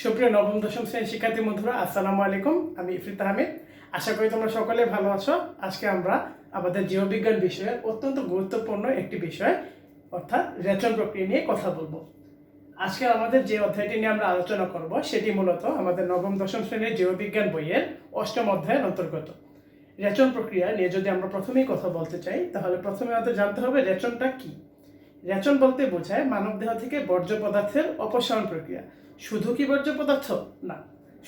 সুপ্রিয় নবম দশম শ্রেণীর শিক্ষার্থী বন্ধুরা, আসসালামু আলাইকুম। আমি ইফরিত আহমেদ। আশা করি তোমরা সকলে ভালো আছো। আজকে আমরা আমাদের জীববিজ্ঞান বিষয়ের অত্যন্ত গুরুত্বপূর্ণ একটি বিষয় অর্থাৎ রেচন প্রক্রিয়া নিয়ে কথা বলবো। আজকে আমাদের যে অধ্যায়টি নিয়ে আমরা আলোচনা করব সেটি মূলত আমাদের নবম দশম শ্রেণীর জীববিজ্ঞান বইয়ের অষ্টম অধ্যায়ের অন্তর্গত। রেচন প্রক্রিয়া নিয়ে যদি আমরা প্রথমেই কথা বলতে চাই, তাহলে প্রথমে আমাদের জানতে হবে রেচনটা কি। রেচন বলতে বোঝায় মানবদেহ থেকে বর্জ্য পদার্থের অপসারণ প্রক্রিয়া। শুধু কি বর্জ্য পদার্থ? না,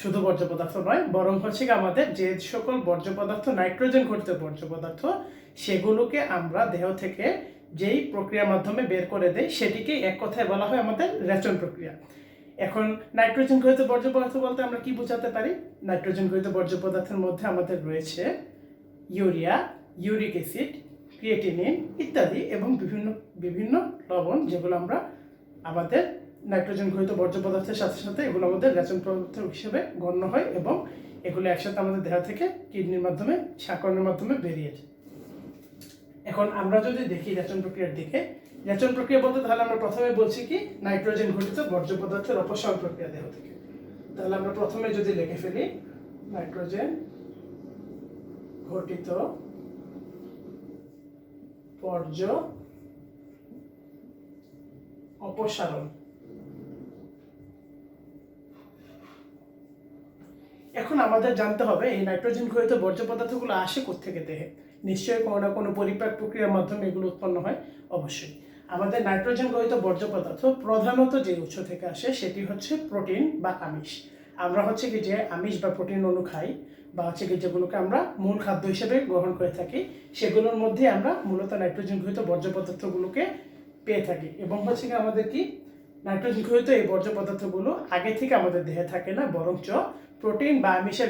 শুধু বর্জ্য পদার্থ নয়, বরং হচ্ছে আমাদের যে সকল বর্জ্য পদার্থ নাইট্রোজেন ঘটিত বর্জ্য পদার্থ, সেগুলোকে আমরা দেহ থেকে যেই প্রক্রিয়ার মাধ্যমে বের করে দেয় সেটিকে এক কথায় বলা হয় আমাদের রেচন প্রক্রিয়া। এখন নাইট্রোজেন ঘটিত বর্জ্য পদার্থ বলতে আমরা কি বোঝাতে পারি? নাইট্রোজেন ঘটিত বর্জ্য পদার্থের মধ্যে আমাদের রয়েছে ইউরিয়া, ইউরিক অ্যাসিড, ক্রিয়েটিনিন ইত্যাদি এবং বিভিন্ন বিভিন্ন লবণ, যেগুলো আমরা আমাদের নাইট্রোজেন ঘটিত বর্জ্য পদার্থের সাথে সাথে এগুলো আমাদের রেচন পদার্থ হিসেবে গণ্য হয় এবং এগুলো একসাথে আমাদের দেহ থেকে কিডনির মাধ্যমে শাকনের মাধ্যমে বেরিয়ে যায়। এখন আমরা যদি দেখি রেচন প্রক্রিয়ার দিকে, রেচন প্রক্রিয়া বলতে তাহলে আমরা প্রথমে বলছি কি নাইট্রোজেন ঘটিত বর্জ্য পদার্থের অপসারণ প্রক্রিয়া দেহ থেকে। তাহলে আমরা প্রথমে যদি লিখে ফেলি নাইট্রোজেন ঘটিত বর্জ্য অপসারণ। এখন আমাদের জানতে হবে এই নাইট্রোজেন ঘটিত বর্জ্য পদার্থগুলো আসে কোত্থেকে দেহে। নিশ্চয়ই কোনো না কোনো পরিপাক প্রক্রিয়ার মাধ্যমে এগুলো উৎপন্ন হয়। অবশ্যই আমাদের নাইট্রোজেন ঘটিত বর্জ্য পদার্থ প্রধানত যে উৎস থেকে আসে সেটি হচ্ছে প্রোটিন বা আমিষ। আমরা হচ্ছে কি যে আমিষ বা প্রোটিন অণু খাই বা হচ্ছে কি যেগুলোকে আমরা মূল খাদ্য হিসেবে গ্রহণ করে থাকি, সেগুলোর মধ্যে আমরা মূলত নাইট্রোজেন ঘটিত বর্জ্য পদার্থগুলোকে পেয়ে থাকি। এবং হচ্ছে কি আমাদের কি নাইট্রোজেন ঘটিত এই বর্জ্য পদার্থগুলো আগে থেকে আমাদের দেহে থাকে না, বরঞ্চ প্রোটিন বা আমিষের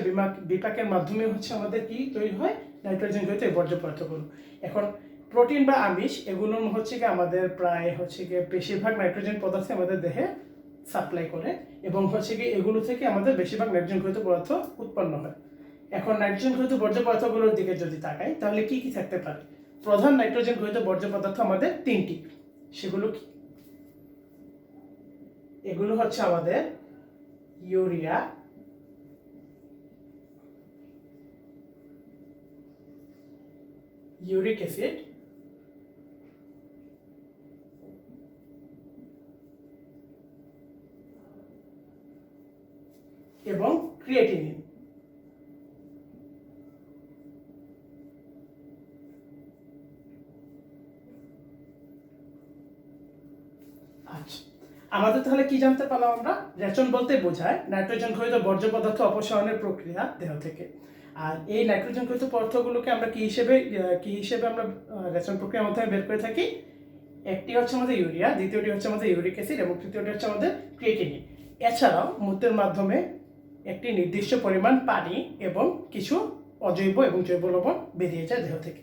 বিপাকের মাধ্যমে হচ্ছে আমাদের কি তৈরি হয় নাইট্রোজেন ঘটিত এই বর্জ্য পদার্থগুলো। এখন প্রোটিন বা আমিষ এগুলো হচ্ছে কি আমাদের প্রায় হচ্ছে কি বেশিরভাগ নাইট্রোজেন পদার্থ আমাদের দেহে সাপ্লাই করে এবং হচ্ছে কি এগুলো থেকে আমাদের বেশিরভাগ নাইট্রোজেন ঘটিত পদার্থ উৎপন্ন হয়। এখন নাইট্রোজেন ঘটিত বর্জ্য পদার্থগুলোর দিকে যদি তাকাই, তাহলে কি কি থাকতে পারে? প্রধান নাইট্রোজেন ঘটিত বর্জ্য পদার্থ আমাদের তিনটি। সেগুলো কি? এগুলো হচ্ছে আমাদের ইউরিয়া, ইউরিক অ্যাসিড এবং ক্রিয়েটিনিন। আচ্ছা, আমাদের তাহলে কি জানতে পারলাম আমরা? রেচন বলতে বোঝায় নাইট্রোজেন ঘটিত বর্জ্য পদার্থ অপসারণের প্রক্রিয়া দেহ থেকে। আর এই নাইট্রোজেন ঘটিত পদার্থগুলোকে আমরা কি হিসেবে আমরা রেচন প্রক্রিয়ার মাধ্যমে বের করে থাকি? একটি হচ্ছে আমাদের ইউরিয়া, দ্বিতীয়টি হচ্ছে আমাদের ইউরিক অ্যাসিড এবং তৃতীয়টি হচ্ছে আমাদের ক্রিয়েটিনিন। এছাড়াও মূত্রের মাধ্যমে একটি নির্দিষ্ট পরিমাণ পানি এবং কিছু অজৈব এবং জৈব লবণ বেরিয়ে যায় দেহ থেকে।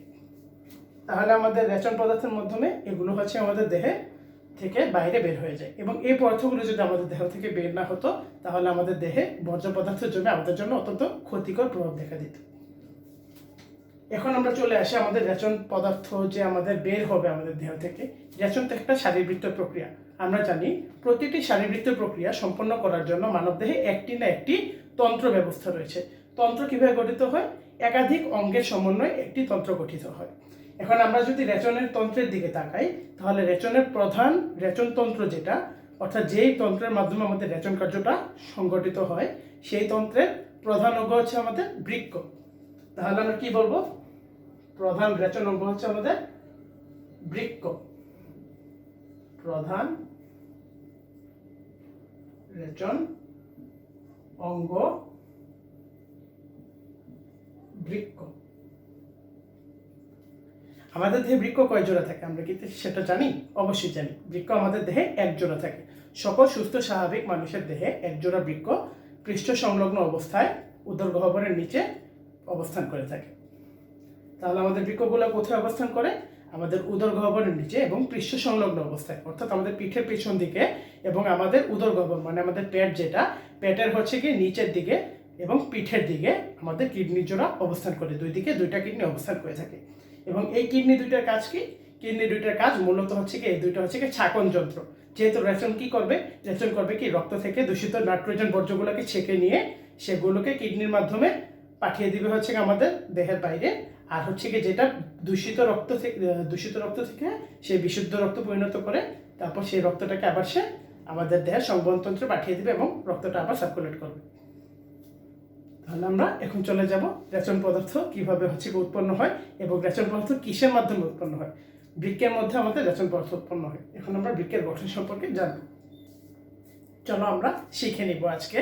তাহলে আমাদের রেচন পদার্থের মাধ্যমে এগুলো হচ্ছে আমাদের দেহে থেকে বাইরে বের হয়ে যায় এবং এই পদার্থগুলো যদি আমাদের দেহ থেকে বের না হতো, তাহলে আমাদের দেহে বর্জ্য পদার্থের জন্য আমাদের জন্য অত্যন্ত ক্ষতিকর প্রভাব দেখা দিত। এখন আমরা চলে আসি আমাদের রেচন পদার্থ যে আমাদের বের হবে আমাদের দেহ থেকে। রেচন তো একটা শারীরবৃত্ত প্রক্রিয়া। আমরা জানি প্রতিটি শারীরবৃত্ত প্রক্রিয়া সম্পন্ন করার জন্য মানবদেহে একটি না একটি তন্ত্র ব্যবস্থা রয়েছে। তন্ত্র কিভাবে গঠিত হয়? একাধিক অঙ্গের সমন্বয়ে একটি তন্ত্র গঠিত হয়। এখন আমরা যদি রেচনের তন্ত্রের দিকে তাকাই, তাহলে রেচনের প্রধান রেচনতন্ত্র যেটা, অর্থাৎ যেই তন্ত্রের মাধ্যমে আমাদের রেচন কার্যটা সংগঠিত হয়, সেই তন্ত্রের প্রধান অঙ্গ হচ্ছে আমাদের বৃক্ক। তাহলে আমরা কি বলবো? প্রধান রেচন অঙ্গ হচ্ছে আমাদের বৃক্ক। প্রধান রেচন অঙ্গ বৃক্ক। আমাদের দেহে বৃক্ক কয় জোড়া থাকে আমরা কি সেটা জানি? অবশ্যই জানি। বৃক্ক আমাদের দেহে এক জোড়া থাকে। সকল সুস্থ স্বাভাবিক মানুষের দেহে এক জোড়া বৃক্ক পৃষ্ঠ সংলগ্ন অবস্থায় উদর গহ্বরের নিচে অবস্থান করে থাকে। তাহলে আমাদের বৃক্কগুলো কোথায় অবস্থান করে? আমাদের উদর গহ্বরের নিচে এবং পৃষ্ঠ সংলগ্ন অবস্থায়, অর্থাৎ আমাদের পিঠের পেছন দিকে এবং আমাদের উদর গহ্বর মানে আমাদের পেট, যেটা পেটের হচ্ছে কি নিচের দিকে এবং পিঠের দিকে আমাদের কিডনি জোড়া অবস্থান করে। দুই দিকে দুইটা কিডনি অবস্থান করে থাকে। এবং এই কিডনি দুইটার কাজ কি? কিডনি দুইটার কাজ মূলত হচ্ছে কি এই দুইটা হচ্ছে কি ছাকন যন্ত্র। যেহেতু রেচন কি করবে, রেচন করবে কি রক্ত থেকে দূষিত নাইট্রোজেন বর্জ্যগুলোকে ছেঁকে নিয়ে সেগুলোকে কিডনির মাধ্যমে পাঠিয়ে দিবে হচ্ছে আমাদের দেহের বাইরে। আর হচ্ছে কি যেটা দূষিত রক্ত থেকে সে বিশুদ্ধ রক্ত পরিণত করে, তারপর সেই রক্তটাকে আবার সে আমাদের দেহের সংবহনতন্ত্রে পাঠিয়ে দিবে এবং রক্তটা আবার সার্কুলেট করবে। তাহলে আমরা এখন চলে যাব রেচন পদার্থ কিভাবে হচ্ছে উৎপন্ন হয় এবং রেচন পদার্থ কিসের মাধ্যমে উৎপন্ন হয়। বৃক্কের মধ্যে আমাদের রেচন পদার্থ উৎপন্ন হয়। এখন আমরা বৃক্কের গঠন সম্পর্কে জানব। চলো আমরা শিখে নিব আজকে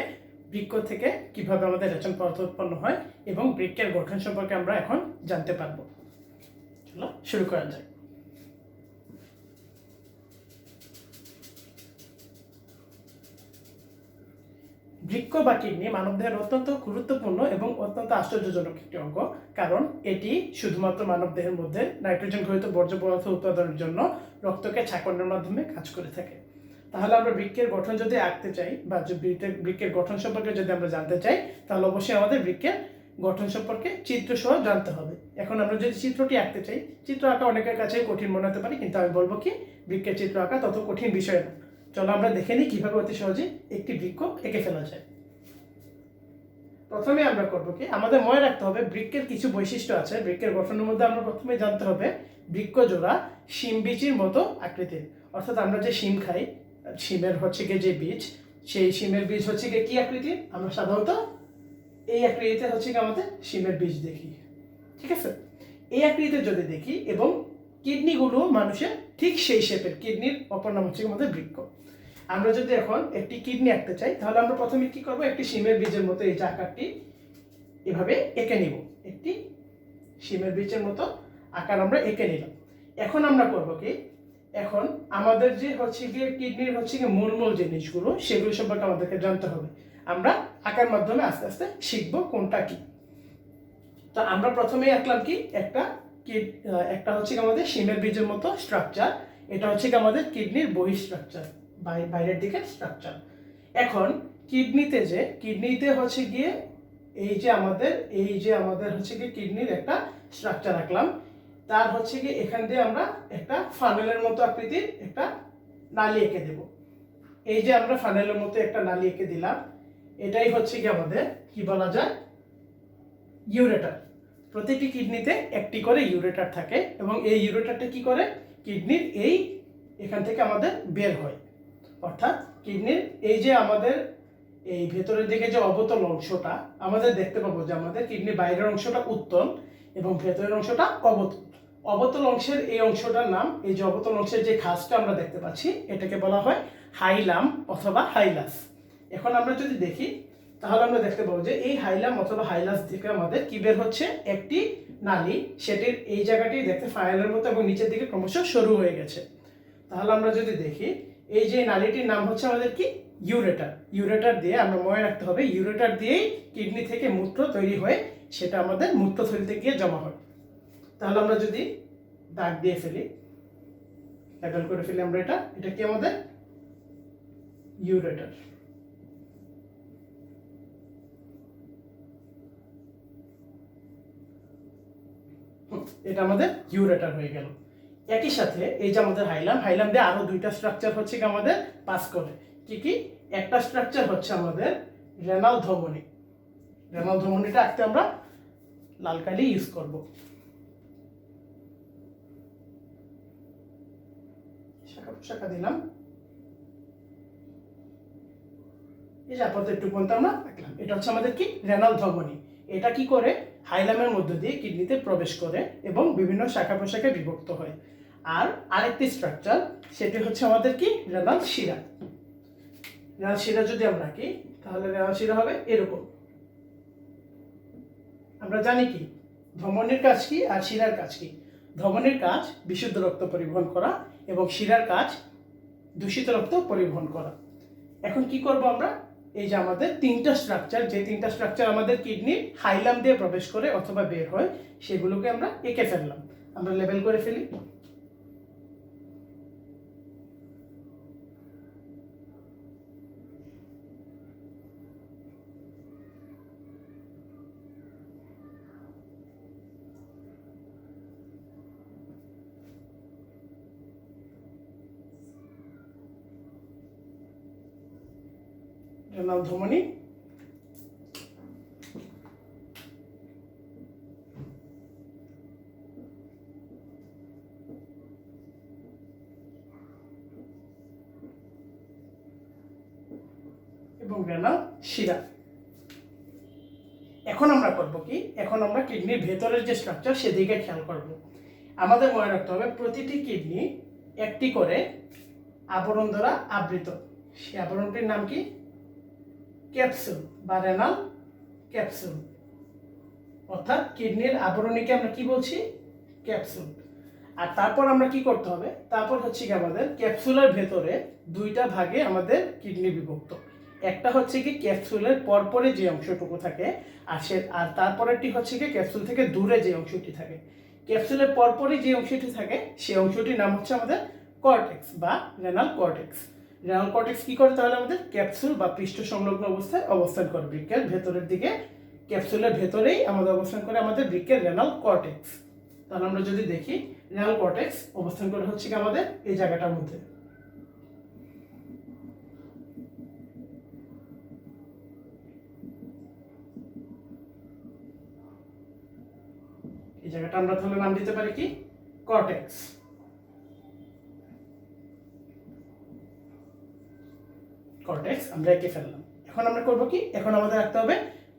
বৃক্ক থেকে কিভাবে আমাদের রেচন পদার্থ উৎপন্ন হয় এবং বৃক্কের গঠন সম্পর্কে আমরা এখন জানতে পারবো। চলো শুরু করা যাক। বৃক্ক বা কিডনি মানবদেহের অত্যন্ত গুরুত্বপূর্ণ এবং অত্যন্ত আশ্চর্যজনক একটি অঙ্গ, কারণ এটি শুধুমাত্র মানবদেহের মধ্যে নাইট্রোজেন ঘটিত বর্জ্য পদার্থ উৎপাদনের জন্য রক্তকে ছাঁকনের মাধ্যমে কাজ করে থাকে। তাহলে আমরা বৃক্কের গঠন যদি আঁকতে চাই বা বৃক্কের গঠন সম্পর্কে যদি আমরা জানতে চাই, তাহলে অবশ্যই আমাদের বৃক্কের গঠন সম্পর্কে চিত্র সহ জানতে হবে। এখন আমরা যদি চিত্রটি আঁকতে চাই, চিত্র আঁকা অনেকের কাছে কঠিন মনে হতে পারে, কিন্তু আমি বলবো কি বৃক্কের চিত্র আঁকা তত কঠিন বিষয় না। চলো আমরা দেখে নিই কিভাবে অতি সহজে একটি বৃক্ক এঁকে ফেলা যায়। প্রথমে আমরা করবো কি, আমাদের মনে রাখতে হবে বৃক্কের কিছু বৈশিষ্ট্য আছে। বৃক্কের গঠনের মধ্যে আমরা প্রথমে জানতে হবে বৃক্ক জোড়া শিম বীজের মতো আকৃতির। অর্থাৎ আমরা যে শিম খাই, শিমের হচ্ছে গিয়ে যে বীজ, সেই শিমের বীজ হচ্ছে গিয়ে কি আকৃতির, আমরা সাধারণত এই আকৃতিতে হচ্ছে গিয়ে আমাদের শিমের বীজ দেখি। ঠিক আছে, এই আকৃতিতে যদি দেখি এবং কিডনিগুলো মানুষের ঠিক সেই শেপের, কিডনির অপর নাম হচ্ছে আমাদের বৃক্ক। আমরা যদি এখন একটি কিডনি আঁকতে চাই, তাহলে আমরা প্রথমে কি করব, একটি শিমের বীজের মতো এই যে আকারটি এভাবে এঁকে নিব। একটি শিমের বীজের মতো আকার আমরা এঁকে নিলাম। এখন আমরা করব কি, এখন আমাদের যে হচ্ছে গিয়ে কিডনির হচ্ছে গিয়ে মূল জিনিসগুলো, সেগুলো সম্পর্কে আমাদেরকে জানতে হবে। আমরা আঁকার মাধ্যমে আস্তে আস্তে শিখবো কোনটা কি। তো আমরা প্রথমেই আঁকলাম কি, একটা হচ্ছে আমাদের শিমের বীজের মতো স্ট্রাকচার। এটা হচ্ছে কি আমাদের কিডনির বহি স্ট্রাকচার, বাইরের দিকে স্ট্রাকচার। এখন কিডনিতে হচ্ছে গিয়ে এই যে আমাদের হচ্ছে গিয়ে কিডনির একটা স্ট্রাকচার আঁকলাম। তার হচ্ছে গিয়ে এখান দিয়ে আমরা একটা ফানেলের মতো আকৃতির একটা নালী এঁকে দেব। এই যে আমরা ফানেলের মতো একটা নালী এঁকে দিলাম, এটাই হচ্ছে কি আমাদের কি বলা যায়, ইউরেটার। প্রতিটি কিডনিতে একটি করে ইউরেটার থাকে এবং এই ইউরেটারটা কি করে, কিডনির এখান থেকে আমাদের বের হয়। অর্থাৎ কিডনির এই যে আমাদের এই ভেতরের দিকে যে অবতল অংশটা আমাদের দেখতে পাবো, যে আমাদের কিডনির বাইরের অংশটা উত্তল এবং ভেতরের অংশটা অবতল। অবতল অংশের এই অংশটার নাম, এই যে অবতল অংশের যে খাঁজটা আমরা দেখতে পাচ্ছি, এটাকে বলা হয় হাইলাম অথবা হাইলাস। এখন আমরা যদি দেখি, তাহলে আমরা দেখতে পাবো যে এই হাইলাম অথবা হাইলাস থেকে আমাদের কি বের হচ্ছে, একটি নালী। সেটির এই জায়গাটি দেখতে ফানেলের মতো এবং নিচের দিকে ক্রমশ সরু হয়ে গেছে। তাহলে আমরা যদি দেখি, এই যে নালীটির নাম হচ্ছে আমাদের কি, ইউরেটার। ইউরেটার দিয়ে আমরা মনে রাখতে হবে, ইউরেটার দিয়েই কিডনি থেকে মূত্র তৈরি হয়ে সেটা আমাদের মূত্রথলিতে গিয়ে জমা হয়। তাহলে আমরা যদি দাগ দিয়ে ফেলি, লেবেল করে ফেলি আমরা, এটা কি আমাদের ইউরেটার। এটা আমাদের ইউরেটার হয়ে গেল। একই সাথে এই যে আমাদের হাইলাম দিয়ে আরো দুইটা স্ট্রাকচার হচ্ছে কি আমাদের পাস করে। কি একটা স্ট্রাকচার হচ্ছে আমাদের রেনাল ধমনী। রেনাল ধমনীটা আঁকতে আমরা লাল কালি ইউজ করব। শাখা দিলাম, এই যে আপাতত একটু পর্যন্ত আমরা আঁকলাম। এটা হচ্ছে আমাদের কি, রেনাল ধমনী। এটা কি করে, হাইলামের মধ্য দিয়ে কিডনিতে প্রবেশ করে এবং বিভিন্ন শাখা প্রশাখায় বিভক্ত হয়। আর আরেকটি স্ট্রাকচার, সেটি হচ্ছে আমাদের কি, রেনাল শিরা। রেনাল শিরা যদি আমরা আঁকি, তাহলে রেনাল শিরা হবে এরকম। আমরা জানি কি ধমনীর কাজ কি আর শিরার কাজ কি। ধমনীর কাজ বিশুদ্ধ রক্ত পরিবহন করা এবং শিরার কাজ দূষিত রক্ত পরিবহন করা। এখন কি করব আমরা, এই যে আমাদের তিনটা স্ট্রাকচার, যে তিনটা স্ট্রাকচার আমাদের কিডনির হাইলাম দিয়ে প্রবেশ করে অথবা বের হয়, সেগুলোকে আমরা এঁকে ফেললাম। আমরা লেবেল করে ফেলি। রেনাল ধমনী, এবং রেনাল শিরা। এখন আমরা করব কি, এখন আমরা কিডনির ভেতরের যে স্ট্রাকচার সেদিকে খেয়াল করব। আমাদের মনে রাখতে হবে প্রতিটি কিডনি একটি করে আবরণ দ্বারা আবৃত। সেই আবরণটির নাম কি? ক্যাপসুল বা রেনাল ক্যাপসুল। অর্থাৎ কিডনির আবরণীকে আমরা কি বলছি? ক্যাপসুল। আর তারপর আমরা কি করতে হবে? তারপর হচ্ছে কি আমাদের ক্যাপসুলের ভেতরে দুইটা ভাগে আমাদের কিডনি বিভক্ত। একটা হচ্ছে কি ক্যাপসুলের পরপরে যে অংশটুকু থাকে, আর তারপরেরটি হচ্ছে কি ক্যাপসুল থেকে দূরে যে অংশটি থাকে। ক্যাপসুলের পরপরই যে অংশটি থাকে সেই অংশটির নাম হচ্ছে আমাদের কর্টেক্স বা রেনাল কর্টেক্স। রেনাল কর্টেক্স কি করে? তাহলে আমাদের ক্যাপসুল বা পৃষ্ঠ সংলগ্ন অবস্থায় অবস্থান করে, বৃক্কের ভেতরের দিকে, ক্যাপসুলের ভেতরেই আমাদের অবস্থান করে আমাদের বৃক্কের রেনাল কর্টেক্স। তাহলে আমরা যদি দেখি রেনাল কর্টেক্স অবস্থান করে হচ্ছে কি আমাদের এই জায়গাটার মধ্যে। এই জায়গাটা আমরা তাহলে নাম দিতে পারি কি? কর্টেক্স। কর্টেক্স আমরা এঁকে ফেললাম। এখন আমরা করব কি? এখন আমাদের রাখতে হবে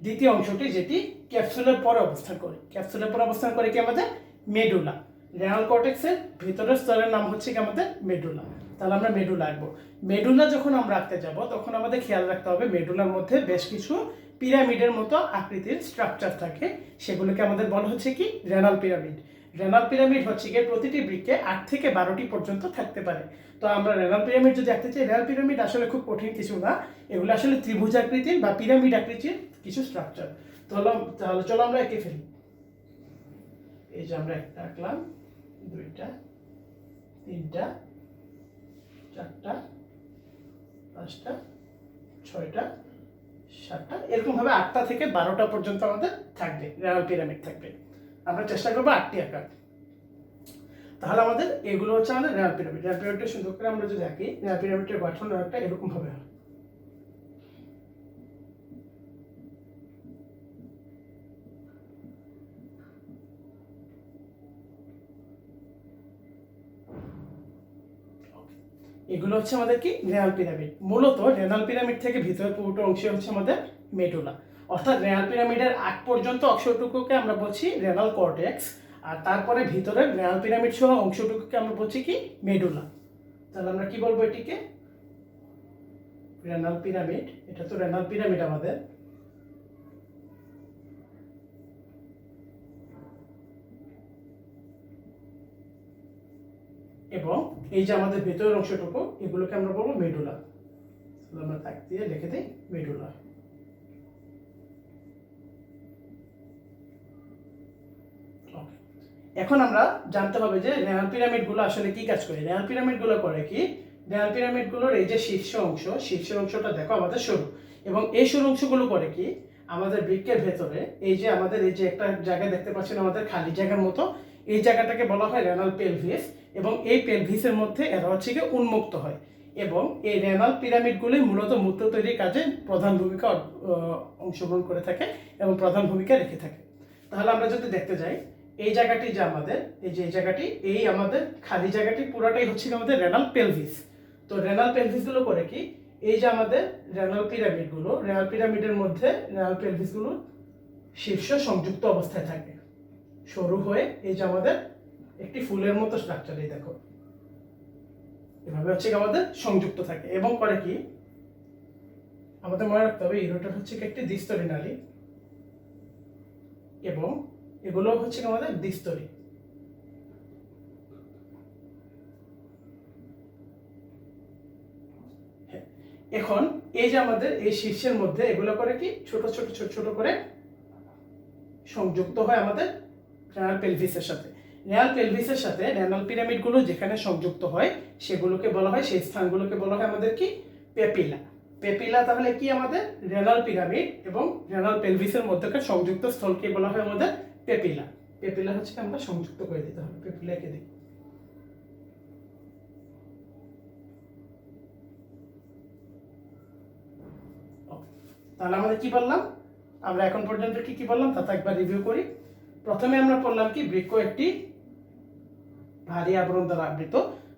দ্বিতীয় অংশটি, যেটি ক্যাপসুলের পরে অবস্থান করে। ক্যাপসুলের পরে অবস্থান করে কি আমাদের? মেডুলা। রেনাল কর্টেক্সের ভিতরের স্তরের নাম হচ্ছে কি আমাদের মেডুলা। তাহলে আমরা মেডুলা আঁকবো। মেডুলা যখন আমরা আঁকতে যাব তখন আমাদের খেয়াল রাখতে হবে মেডুলার মধ্যে বেশ কিছু পিরামিডের মতো আকৃতির স্ট্রাকচার থাকে, সেগুলোকে আমাদের বলা হচ্ছে কি? Renal pyramid. রেনাল পিরামিড হচ্ছে গিয়ে প্রতিটি বৃক্কে 8 থেকে 12টি পর্যন্ত থাকতে পারে। তো আমরা রেনাল পিরামিড যদি আঁকতে চাই, রেনাল পিরামিড আসলে খুব কঠিন কিছু না, এগুলো আসলে ত্রিভুজ আকৃতির বা পিরামিড আকৃতির কিছু স্ট্রাকচার। তাহলে চলো আমরা এঁকে ফেলি। এই যে আমরা একটা আঁকলাম, দুইটা, তিনটা, চারটা, পাঁচটা, ছয়টা, সাতটা, এরকম ভাবে 8টা থেকে 12টা পর্যন্ত আমাদের থাকবে, রেনাল পিরামিড থাকবে। আমরা চেষ্টা করবো 8টি আঁকার। তাহলে আমাদের এগুলো হচ্ছে আমাদের রেনাল পিরামিড। রেনাল পিরামিডটা সুন্দর করে আমরা যদি আঁকি, রেনাল পিরামিডের গঠন একটা এরকম ভাবে হয়। এগুলো হচ্ছে আমাদের কি? Renal pyramid. মূলত রেনাল পিরামিড থেকে ভিতরের পুরোটা অংশ হচ্ছে আমাদের মেডুলা। অর্থাৎ রেনাল পিরামিডের আগ পর্যন্ত অংশটুকুকে আমরা বলছি রেনাল কর্টেক্স, আর তারপরে ভিতরের রেনাল পিরামিড সহ অংশটুকুকে আমরা বলছি কি? মেডুলা। তাহলে আমরা কি বলবো এটিকে? Renal pyramid. এটা তো রেনাল পিরামিড আমাদের। এবং এই যে আমাদের ভেতরের অংশটুকু, এগুলোকে আমরা বলবো মেডুলা। আমরা তাক দিয়ে লিখে দিই মেডুলা। এখন আমরা জানতে হবে যে রেনাল পিরামিডগুলো আসলে কি কাজ করে। রেনাল পিরামিডগুলো করে কি? রেনাল পিরামিডগুলোর এই যে শীর্ষের অংশটা দেখো আমাদের সরু, এবং এই সরু অংশগুলো করে কি? আমাদের বৃক্কের ভেতরে এই যে আমাদের এই যে একটা জায়গা দেখতে পাচ্ছেন আমাদের খালি জায়গার মতো, এই জায়গাটাকে বলা হয় রেনাল পেলভিস, এবং এই পেলভিসের মধ্যে এরা হচ্ছে গিয়ে উন্মুক্ত হয়, এবং এই রেনাল পিরামিডগুলি মূলত মূত্র তৈরির কাজে প্রধান ভূমিকা অংশগ্রহণ করে থাকে এবং প্রধান ভূমিকা রেখে থাকে। তাহলে আমরা যদি দেখতে যাই, এই জায়গাটি যে আমাদের, এই যে এই জায়গাটি, এই আমাদের খালি জায়গাটি পুরাটাই হচ্ছে আমাদের রেনাল পেলভিস। তো রেনাল পেলভিসগুলো করে কি? এই যে আমাদের রেনাল পিরামিডগুলো, রেনাল পিরামিডের মধ্যে রেনাল পেলভিসগুলো শীর্ষ সংযুক্ত অবস্থায় থাকে, সরু হয়ে এই যে আমাদের একটি ফুলের মতো স্ট্রাকচার, এই দেখো এভাবে হচ্ছে আমাদের সংযুক্ত থাকে। এবং করে কি? আমাদের মনে রাখতে হবে ইউরোটার হচ্ছে একটি দ্বিস্তরী নালী, এবং এগুলো হচ্ছে আমাদের দ্বিস্তরী। এখন এই যে আমাদের এই শীর্ষের মধ্যে এগুলো করে কি? ছোট ছোট ছোট ছোট করে সংযুক্ত হয় আমাদের রেনাল পেলভিসের সাথে। রেনাল পেলভিসের সাথে রেনাল পিরামিডগুলো যেখানে সংযুক্ত হয় সেগুলোকে বলা হয়, সেই স্থানগুলোকে বলা হয় আমাদের কি? পেপিলা। পেপিলা তাহলে কি? আমাদের রেনাল পিরামিড এবং রেনাল পেলভিসের মধ্যকার সংযুক্ত স্থলকে বলা হয় আমাদের পেপিলা। পেপিলা হচ্ছে আমরা সংযুক্ত করে দিতে হবে, পেপিলাকে দিই। তাহলে আমাদের কি বললাম, আমরা এখন পর্যন্ত কি কি বললাম তা একবার রিভিউ করি। প্রথমে আমরা বললাম কি বৃক্ক একটি ভারী আবরণ দ্বারা আবৃত,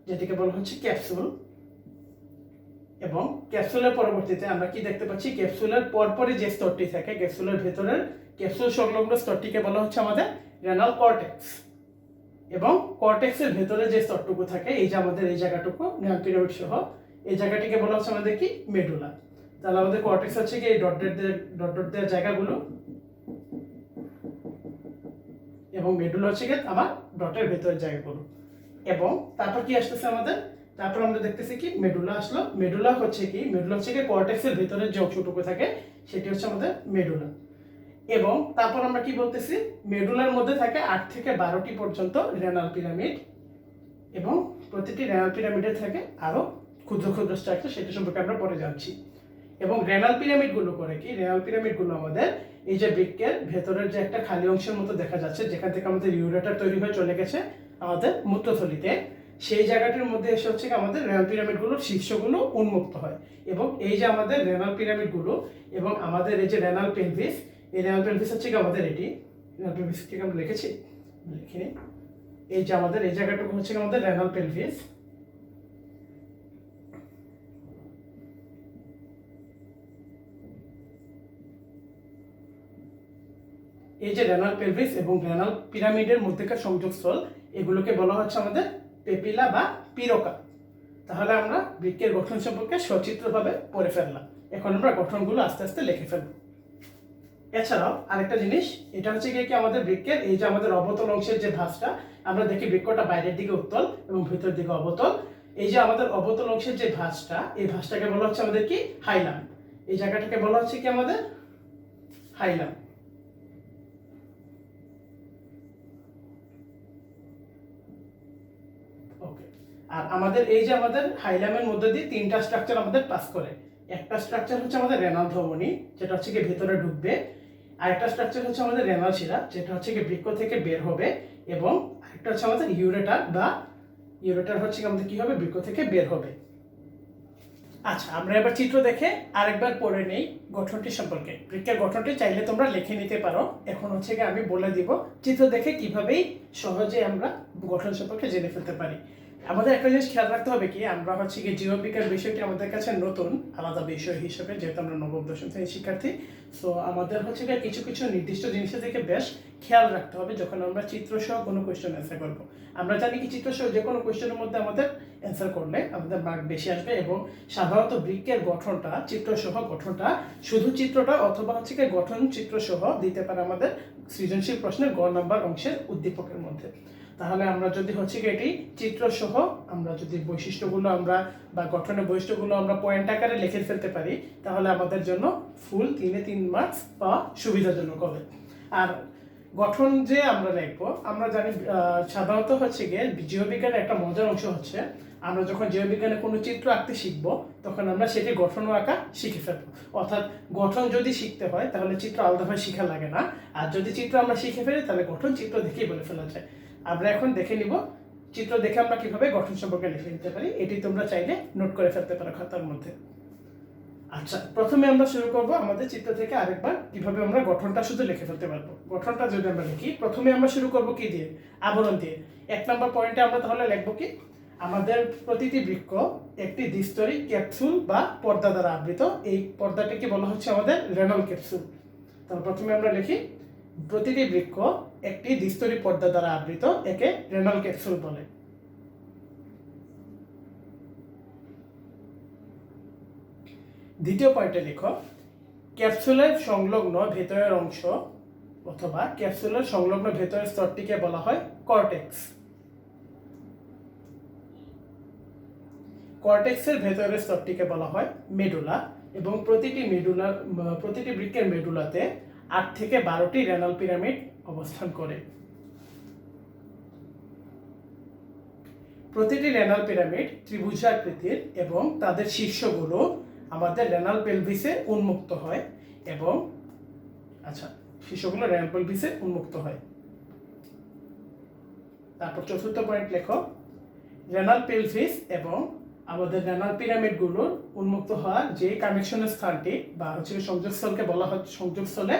যেটিকে বলা হচ্ছে ক্যাপসুল। এবং ক্যাপসুলের পরবর্তীতে আমরা কি দেখতে পাচ্ছি, ক্যাপসুলের পরপরই যে স্তরটি থাকে, ক্যাপসুলের ভেতরের ক্যাপসুল সংলগ্ন স্তরটিকে বলা হচ্ছে আমাদের রেনাল কর্টেক্স। এবং কর্টেক্সের ভেতরে যে স্তরটুকু থাকে, এই যে আমাদের এই জায়গাটুকু রেনাল পিরামিড সহ, এই জায়গাটিকে বলা হচ্ছে আমাদের কি মেডুলা। তাহলে আমাদের কর্টেক্স হচ্ছে কি এই ডট ডট দেওয়া জায়গাগুলো, এবং মেডুলা হচ্ছে কি আমার ডটের ভেতরের জায়গাগুলো। এবং তারপর কি আসতেছে আমাদের, তারপর আমরা দেখতেছি কি মেডুলা আসলো। মেডুলা হচ্ছে কি কর্টেক্সের ভেতরের যে অংশটুকু থাকে সেটি হচ্ছে আমাদের মেডুলা। এবং তারপর আমরা কি বলতেছি, মেডুলার মধ্যে থাকে 8 থেকে 12টি পর্যন্ত রেনাল পিরামিড, এবং প্রতিটি রেনাল পিরামিডে থাকে আরো ক্ষুদ্র ক্ষুদ্র স্ট্রাকচার, সেটা সম্পর্কে আমরা পরে জানছি। এবং রেনাল পিরামিডগুলো করে কি, রেনাল পিরামিডগুলো আমাদের এই যে বৃক্কের ভেতরের যে একটা খালি অংশের মতো দেখা যাচ্ছে, যেখান থেকে আমাদের ইউরেটার তৈরি হয়ে চলে গেছে আমাদের মূত্রথলিতে, সেই জায়গাটির মধ্যে এসে হচ্ছে আমাদের রেনাল পিরামিডগুলোর শীর্ষগুলো উন্মুক্ত হয়। এবং এই যে আমাদের রেনাল পিরামিডগুলো এবং আমাদের এই যে রেনাল পেলভিস, এই রেনাল পেলভিস হচ্ছে আমাদের এটি রেনাল পেলভিস থেকে আমরা লিখেছি, লিখিনি, এই যে আমাদের এই জায়গাটুকু হচ্ছে আমাদের রেনাল পেলভিস। এই যে রেনাল পেলভিস এবং রেনাল পিরামিডের মধ্যেকার সংযোগস্থল, এগুলোকে বলা হচ্ছে আমাদের পেপিলা বা পিরোকা। তাহলে আমরা বৃক্কের গঠন সম্পর্কে সচিত্রভাবে পড়ে ফেললাম। এখন আমরা গঠনগুলো আস্তে আস্তে লিখে ফেলব। এছাড়াও আরেকটা জিনিস, এটা হচ্ছে কি আমাদের বৃক্কের এই যে আমাদের অবতল অংশের যে ভাঁজটা, আমরা দেখি বৃক্কটা বাইরের দিকে উত্তল এবং ভিতরের দিকে অবতল। এই যে আমাদের অবতল অংশের যে ভাঁজটা, এই ভাঁজটাকে বলা হচ্ছে আমাদের কি হাইলাম। এই জায়গাটাকে বলা হচ্ছে কি আমাদের হাইলাম। ওকে, আর আমাদের এই যে আমাদের হাইলামের মধ্যে দিয়ে 3টা স্ট্রাকচার আমাদের পাস করে। একটা স্ট্রাকচার হচ্ছে আমাদের রেনাল ধমনী, যেটা হচ্ছে কি ভেতরে ঢুকবে। আরেকটা স্ট্রাকচার হচ্ছে আমাদের রেনাল শিরা, যেটা হচ্ছে কি বৃক্ক থেকে বের হবে। এবং আরেকটা হচ্ছে আমাদের ইউরেটার, বা ইউরেটার হচ্ছে আমাদের কি হবে, বৃক্ক থেকে বের হবে। আচ্ছা, আমরা এবার চিত্র দেখে আরেকবার পড়ে নেই গঠনটি সম্পর্কে। বৃক্কের গঠনটি চাইলে তোমরা লিখে নিতে পারো, এখন হচ্ছে কি আমি বলে দিব চিত্র দেখে কিভাবেই সহজে আমরা গঠন সম্পর্কে জেনে ফেলতে পারি। আমাদের একটা জিনিস খেয়াল রাখতে হবে কি, আমরা হচ্ছে কি জীববিজ্ঞান বিষয়টি আমাদের কাছে নতুন আলাদা বিষয় হিসেবে, যেহেতু আমরা নবম দশম শ্রেণীর শিক্ষার্থী, সো আমাদের হচ্ছে কি কিছু কিছু নির্দিষ্ট জিনিসের দিকে বেশ খেয়াল রাখতে হবে যখন আমরা চিত্রসহ কোনো কোয়েশ্চেন অ্যান্সার করবো। আমরা জানি কি চিত্রসহ যে কোনো কোয়েশ্চেনের মধ্যে আমাদের অ্যান্সার করলে আমাদের মার্ক বেশি আসবে। এবং সাধারণত বৃক্কের গঠনটা, চিত্রসহ গঠনটা, শুধু চিত্রটা অথবা হচ্ছে কি গঠন চিত্রসহ দিতে পারে আমাদের সৃজনশীল প্রশ্নের গ নাম্বার অংশের উদ্দীপকের মধ্যে। তাহলে আমরা যদি হচ্ছে কি এটি চিত্রসহ আমরা যদি বৈশিষ্ট্যগুলো আমরা বা গঠনের বৈশিষ্ট্যগুলো আমরা পয়েন্ট আকারে লিখে ফেলতে পারি, তাহলে আমাদের জন্য ফুল 3 মার্কস পাওয়া সুবিধাজনক হবে। আর গঠন যে আমরা লিখবো, আমরা জানি সাধারণত হচ্ছে গিয়ে জীববিজ্ঞানের একটা মজার অংশ হচ্ছে, আমরা যখন জীববিজ্ঞানে কোনো চিত্র আঁকতে শিখবো, তখন আমরা সেটি গঠনও আঁকা শিখে ফেলবো। অর্থাৎ গঠন যদি শিখতে হয় তাহলে চিত্র আলাদাভাবে শেখা লাগে না, আর যদি চিত্র আমরা শিখে ফেলি তাহলে গঠন চিত্র দেখেই বলে ফেলা যায়। আমরা এখন দেখে নিব চিত্র দেখে আমরা কিভাবে গঠন সম্পর্কে লিখে নিতে পারি। এটি তোমরা চাইলে নোট করে ফেলতে পারো খাতার মধ্যে। আচ্ছা, প্রথমে আমরা শুরু করব আমাদের চিত্র থেকে আরেকবার কিভাবে আমরা গঠনটা শুধু লিখে ফেলতে পারবো। গঠনটা যদি আমরা লিখি, প্রথমে আমরা শুরু করব কি দিয়ে, আবরণ দিয়ে। 1 নম্বর পয়েন্টে আমরা তাহলে লিখবো কি, আমাদের প্রতিটি বৃক্ক একটি দ্বিস্তরী ক্যাপসুল বা পর্দা দ্বারা আবৃত। এই পর্দাটিকে বলা হচ্ছে আমাদের রেনাল ক্যাপসুল। তাহলে প্রথমে আমরা লিখি, প্রতিটি বৃক্ক একটি দ্বিস্তরী পর্দা দ্বারা আবৃত, একে রেনাল ক্যাপসুল বলে। দ্বিতীয় পয়েন্টে লিখো, ক্যাপসুলের সংলগ্ন ভেতরের অংশ অথবা ক্যাপসুলের সংলগ্ন ভেতরের স্তরটিকে বলা হয় কর্টেক্স। কর্টেক্সের ভেতরের স্তরটিকে বলা হয় মেডুলা। এবং প্রতিটি বৃক্কের মেডুলাতে 8 থেকে 12টি রেনাল পিরামিড অবস্থান করে। প্রতিটি রেনাল পিরামিড ত্রিভুজাকৃতির এবং তাদের শীর্ষগুলো আমাদের রেনাল পেলভিসে উন্মুক্ত হয়। এবং শীর্ষগুলো রেনাল পেলভিসে উন্মুক্ত হয়। তারপর চতুর্থ পয়েন্ট লেখো, রেনাল পেলভিস এবং আমাদের রেনাল পিরামিডগুলোর উন্মুক্ত হওয়ার যে কানেকশনের স্থানটি বা হচ্ছে সংযোগস্থলকে বলা হয় সংযোগস্থলে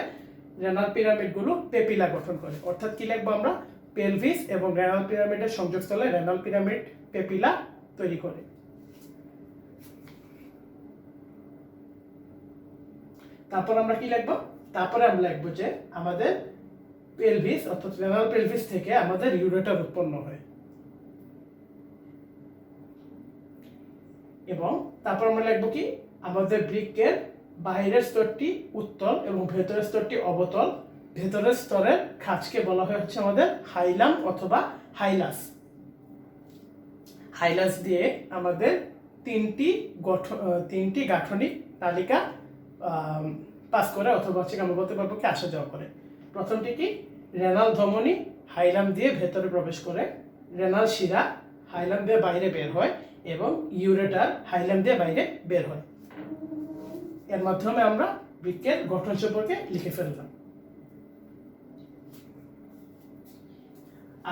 রেনাল পিরামিডগুলো পেপিলা গঠন করে। অর্থাৎ কি লিখবো আমরা, পেলভিস এবং রেনাল পিরামিডের সংযোগস্থলে রেনাল পিরামিড পেপিলা তৈরি করে। তারপর আমরা কি লিখবো, তারপরে আমরা লিখবো যে আমাদের পেলভিস অর্থাৎ রেনাল পেলভিস থেকে আমাদের ইউরেটার উৎপন্ন হয়। এবং তারপর আমরা লিখবো কি, আমাদের বৃক্কের বাইরের স্তরটি উত্তল এবং ভেতরের স্তরটি অবতল। ভেতরের স্তরের খাঁজকে বলা হয় হচ্ছে আমাদের হাইলাম অথবা হাইলাস। হাইলাস দিয়ে আমাদের তিনটি গাঠনিক তালিকা পাস করে অথবা হচ্ছে আমরা বলতে পারবো কি আসা যাওয়া করে। প্রথমটি কি, রেনাল ধমনী হাইলাম দিয়ে ভেতরে প্রবেশ করে, রেনাল শিরা হাইলাম দিয়ে বাইরে বের হয় এবং ইউরেটার হাইলাম দিয়ে বাইরে বের হয়। এর মাধ্যমে আমরা বৃক্কের গঠন সম্পর্কে লিখে ফেললাম।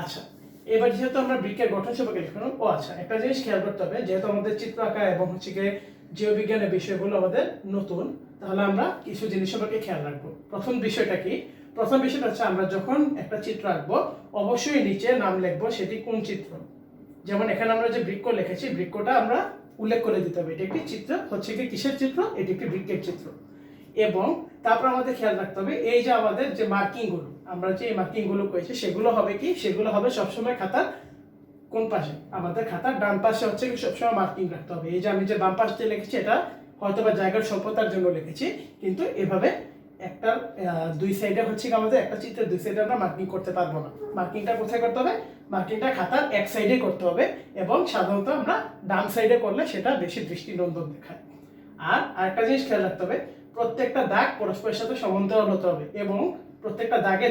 আচ্ছা, এবার যেহেতু আমরা বৃক্কের গঠন সম্পর্কে লিখলাম, আচ্ছা একটা জিনিস খেয়াল করতে হবে, যেহেতু আমাদের চিত্র আঁকা এবং হচ্ছে গিয়ে জীববিজ্ঞানের বিষয়গুলো আমাদের নতুন, তাহলে আমরা কিছু জিনিস সম্পর্কে খেয়াল রাখবো। প্রথম বিষয়টা কি, প্রথম বিষয়টা হচ্ছে আমরা যখন একটা চিত্র আঁকবো অবশ্যই নিচে নাম লিখবো সেটি কোন চিত্র। যেমন এখানে আমরা যে বৃক্ক লিখেছি, বৃক্কটা আমরা উল্লেখ করে দিতে হবে, এটি একটি চিত্র হচ্ছে কি কিসের চিত্র, এটি একটি বৃক্কের চিত্র। এবং তারপর আমাদের খেয়াল রাখতে হবে এই যে আমাদের যে মার্কিংগুলো, আমরা যে মার্কিংগুলো করেছি সেগুলো হবে কি, সেগুলো হবে সবসময় খাতার কোন পাশে, আমাদের খাতার ডান পাশে হচ্ছে কি সবসময় মার্কিং রাখতে হবে। এই যে আমি যে বাম পাশ দিয়ে লিখেছি এটা হয়তো বা জায়গার স্বল্পতার জন্য লিখেছি, কিন্তু এভাবে একটা দুই সাইডে হচ্ছে আমাদের একটা চিত্রের দুই সাইডে আমরা মার্কিং করতে পারবো না। মার্কিংটা কোথায় করতে হবে, মার্কিংটা খাতার এক সাইডে করতে হবে এবং সাধারণত আমরা ডান সাইডে করলে সেটা বেশি দৃষ্টিনন্দন দেখায়। আর আরেকটা জিনিস খেয়াল রাখতে হবে, প্রত্যেকটা দাগ পরস্পরের সাথে সমান্তরাল হতে হবে এবং প্রত্যেকটা দাগে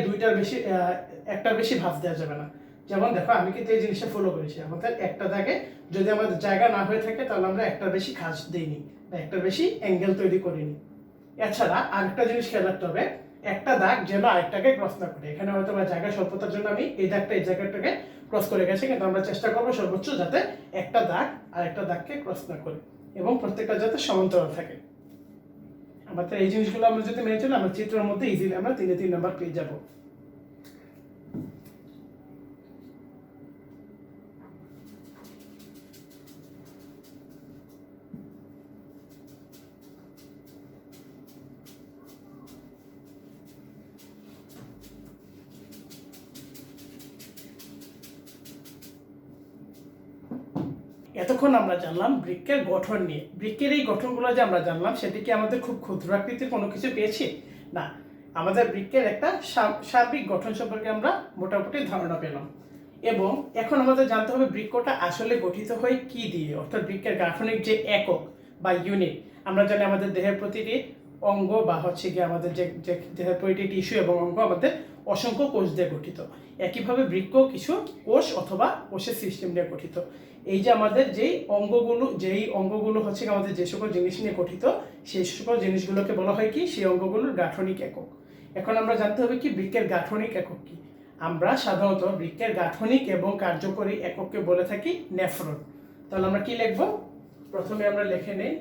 একটার বেশি ভাঁজ দেওয়া যাবে না। যেমন দেখো আমি কিন্তু এই জিনিসটা ফলো করেছি, আমাদের একটা দাগে যদি আমাদের জায়গা না হয়ে থাকে তাহলে আমরা একটার বেশি খাঁজ দিইনি বা একটার বেশি অ্যাঙ্গেল তৈরি করিনি। এছাড়া আরেকটা জিনিস খেয়াল রাখতে হবে, একটা দাগ যেন আরেকটাকে ক্রস না করে। এখানে হয়তো বা জায়গা স্বল্পতার জন্য আমি এই দাগটা এই জায়গাটাকে ক্রস করে গেছি, কিন্তু আমরা চেষ্টা করবো সর্বোচ্চ যাতে একটা দাগ আরেকটা দাগকে ক্রস না করে এবং প্রত্যেকটা যাতে সমান্তরাল থাকে। আমাদের এই জিনিসগুলো আমরা যদি মেনে চলি, আমরা চিত্রের মধ্যে ইজিলি আমরা 3 নাম্বার পেয়ে যাব। এতক্ষণ আমরা জানলাম বৃক্কের গঠন নিয়ে। বৃক্কের এই গঠনগুলো যে আমরা জানলাম সেটি কি আমাদের খুব ক্ষুদ্র আকৃতির কোনো কিছু পেয়েছি? না, আমাদের বৃক্কের একটা সার্বিক গঠন সম্পর্কে আমরা মোটামুটি ধারণা পেলাম। এবং এখন আমাদের জানতে হবে বৃক্কটা আসলে গঠিত হয় কি দিয়ে, অর্থাৎ বৃক্কের গাঠনিক যে একক বা ইউনিট। আমরা জানি আমাদের দেহের প্রতিটি অঙ্গ বা হচ্ছে গিয়ে আমাদের যে দেহের প্রতিটি টিস্যু এবং অঙ্গ আমাদের অসংখ্য কোষ দিয়ে গঠিত। একইভাবে বৃক্ক কিছু কোষ অথবা কোষের সিস্টেম নিয়ে গঠিত। এই যে আমাদের যেই অঙ্গগুলো হচ্ছে আমাদের যে সকল জিনিস নিয়ে গঠিত, সেই সকল জিনিসগুলোকে বলা হয় কি, সেই অঙ্গগুলোর গাঠনিক একক। এখন আমরা জানতে হবে কি বৃক্কের গাঠনিক একক কি। আমরা সাধারণত বৃক্কের গাঠনিক এবং কার্যকরী একককে বলে থাকি নেফ্রন। তাহলে আমরা কি লিখব, প্রথমে আমরা লিখে নেই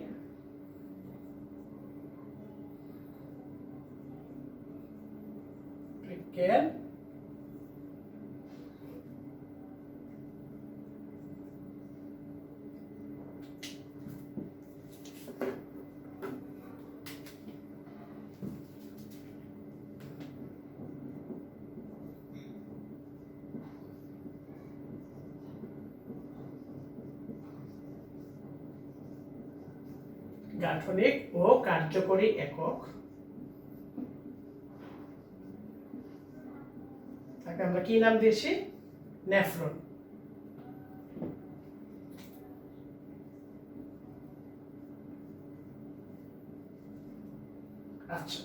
বৃক্কের গাঠনিক ও কার্যকরী একক। তাকে আমরা কি নাম দিয়েছি, নেফ্রন। আচ্ছা,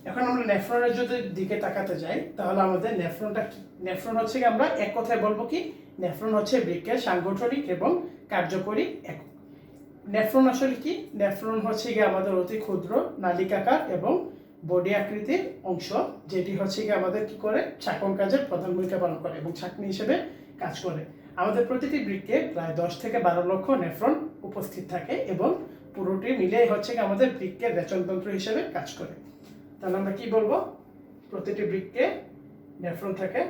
এখন আমরা নেফ্রনের যদি দিকে তাকাতে যাই তাহলে আমাদের নেফ্রনটা কি, নেফ্রন হচ্ছে কি আমরা এক কথায় বলবো কি, নেফ্রন হচ্ছে বৃক্কের সাংগঠনিক এবং কার্যকরী একক। নেফ্রন আসলে কি, নেফ্রন হচ্ছে গিয়ে আমাদের অতি ক্ষুদ্র নালিকাকার এবং বডি আকৃতির অংশ, যেটি হচ্ছে গিয়ে আমাদের কি করে, ছাঁকন কাজের প্রধান ভূমিকা পালন করে এবং ছাঁকনি হিসেবে কাজ করে। আমাদের প্রতিটি বৃক্কে প্রায় 10 থেকে 12 লক্ষ নেফ্রন উপস্থিত থাকে এবং পুরোটি মিলেই হচ্ছে কি আমাদের বৃক্কের রেচনতন্ত্র হিসেবে কাজ করে। তাহলে আমরা কি বলবো, প্রতিটি বৃক্কে নেফ্রন থাকে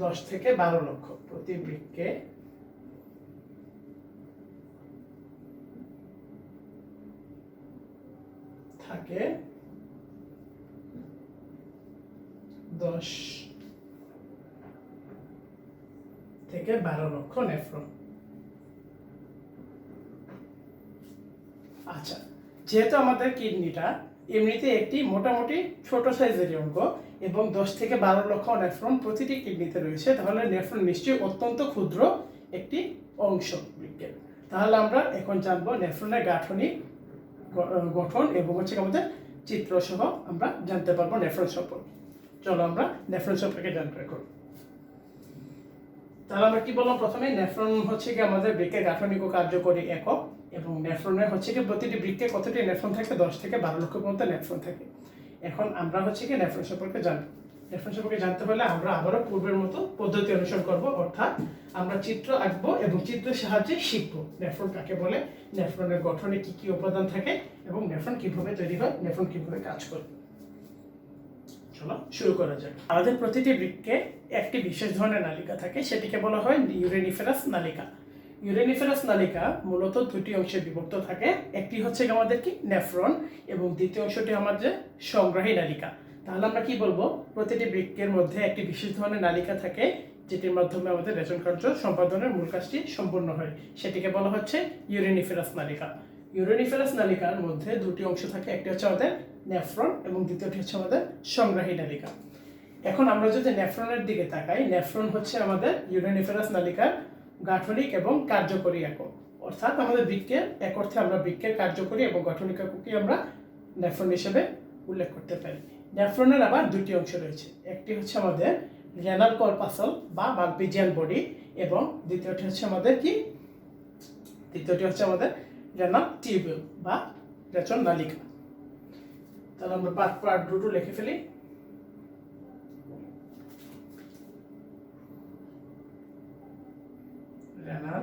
10 থেকে 12 লক্ষ। প্রতি বৃক্কে থাকে 10 থেকে 12 লক্ষ নেফ্রন। আচ্ছা, যেহেতু আমাদের কিডনিটা এমনিতে একটি মোটামুটি ছোট সাইজের অঙ্গ এবং 10 থেকে 12 লক্ষ নেফ্রন প্রতিটি কিডনিতে রয়েছে, তাহলে নেফ্রন নিশ্চয়ই অত্যন্ত ক্ষুদ্র একটি অংশ বৃক্কের। তাহলে আমরা এখন জানবো নেফ্রনের গাঠনিক গঠন এবং হচ্ছে আমাদের চিত্র সহ আমরা জানতে পারবো নেফ্রন সম্পর্কে। চলো আমরা নেফ্রন সম্পর্কে জানতে করব। তাহলে আমরা কি বললাম, প্রথমে নেফ্রন হচ্ছে কি আমাদের বৃক্কের গাঠনিক ও কার্যকরী একক এবং নেফ্রনের হচ্ছে কি প্রতিটি বৃক্কে কতটি নেফ্রন থাকে, 10 থেকে 12 লক্ষ পর্যন্ত নেফ্রন থাকে। এখন আমরা হচ্ছে কি নেফ্রন সম্পর্কে জানবো। নেফ্রন সম্পর্কে জানতে হলে আমরা আবারও পূর্বের মতো পদ্ধতি অনুসরণ করব, অর্থাৎ আমরা চিত্র আঁকবো এবং চিত্রের সাহায্যে শিখবো নেফ্রন কাকে বলে, নেফ্রনের গঠনে কি কি উপাদান থাকে এবং নেফ্রন কিভাবে তৈরি হয়, নেফ্রন কিভাবে কাজ করে। চলো শুরু করা যাক। আমাদের প্রতিটি বৃক্কে একটি বিশেষ ধরনের নালিকা থাকে, সেটিকে বলা হয় ইউরেনিফেরাস নালিকা। ইউরেনিফেরাস নালিকা মূলত দুটি অংশে বিভক্ত থাকে, একটি হচ্ছে আমাদের কি নেফ্রন এবং দ্বিতীয় অংশটি আমাদের সংগ্রাহী নালিকা। তাহলে আমরা কি বলবো, প্রতিটি বৃক্কের মধ্যে একটি বিশেষ ধরনের নালিকা থাকে যেটির মাধ্যমে আমাদের রেচন কার্য সম্পাদনের মূল কাজটি সম্পূর্ণ হয়, সেটিকে বলা হচ্ছে ইউরেনিফেরাস নালিকা। ইউরেনিফেরাস নালিকার মধ্যে দুটি অংশ থাকে, একটি হচ্ছে আমাদের নেফ্রন এবং দ্বিতীয়টি হচ্ছে আমাদের সংগ্রাহী নালিকা। এখন আমরা যদি নেফ্রনের দিকে তাকাই, নেফ্রন হচ্ছে আমাদের ইউরেনিফেরাস নালিকার গাঠনিক এবং কার্যকরী একক, অর্থাৎ আমাদের বৃক্কের এক অর্থে আমরা বৃক্কের কার্যকরী এবং গঠনিক একককে আমরা নেফ্রন হিসেবে উল্লেখ করতে পারি। নেফ্রনের আবার দুটি অংশ রয়েছে, একটি হচ্ছে আমাদের রেনাল কর্পাসল বা মালপিজিয়ান বডি এবং দ্বিতীয়টি হচ্ছে আমাদের রেনাল টিউবিউল বা রেচন নালিকা। তাহলে আমরা পার্ট দুটো লিখে ফেলি। রেনাল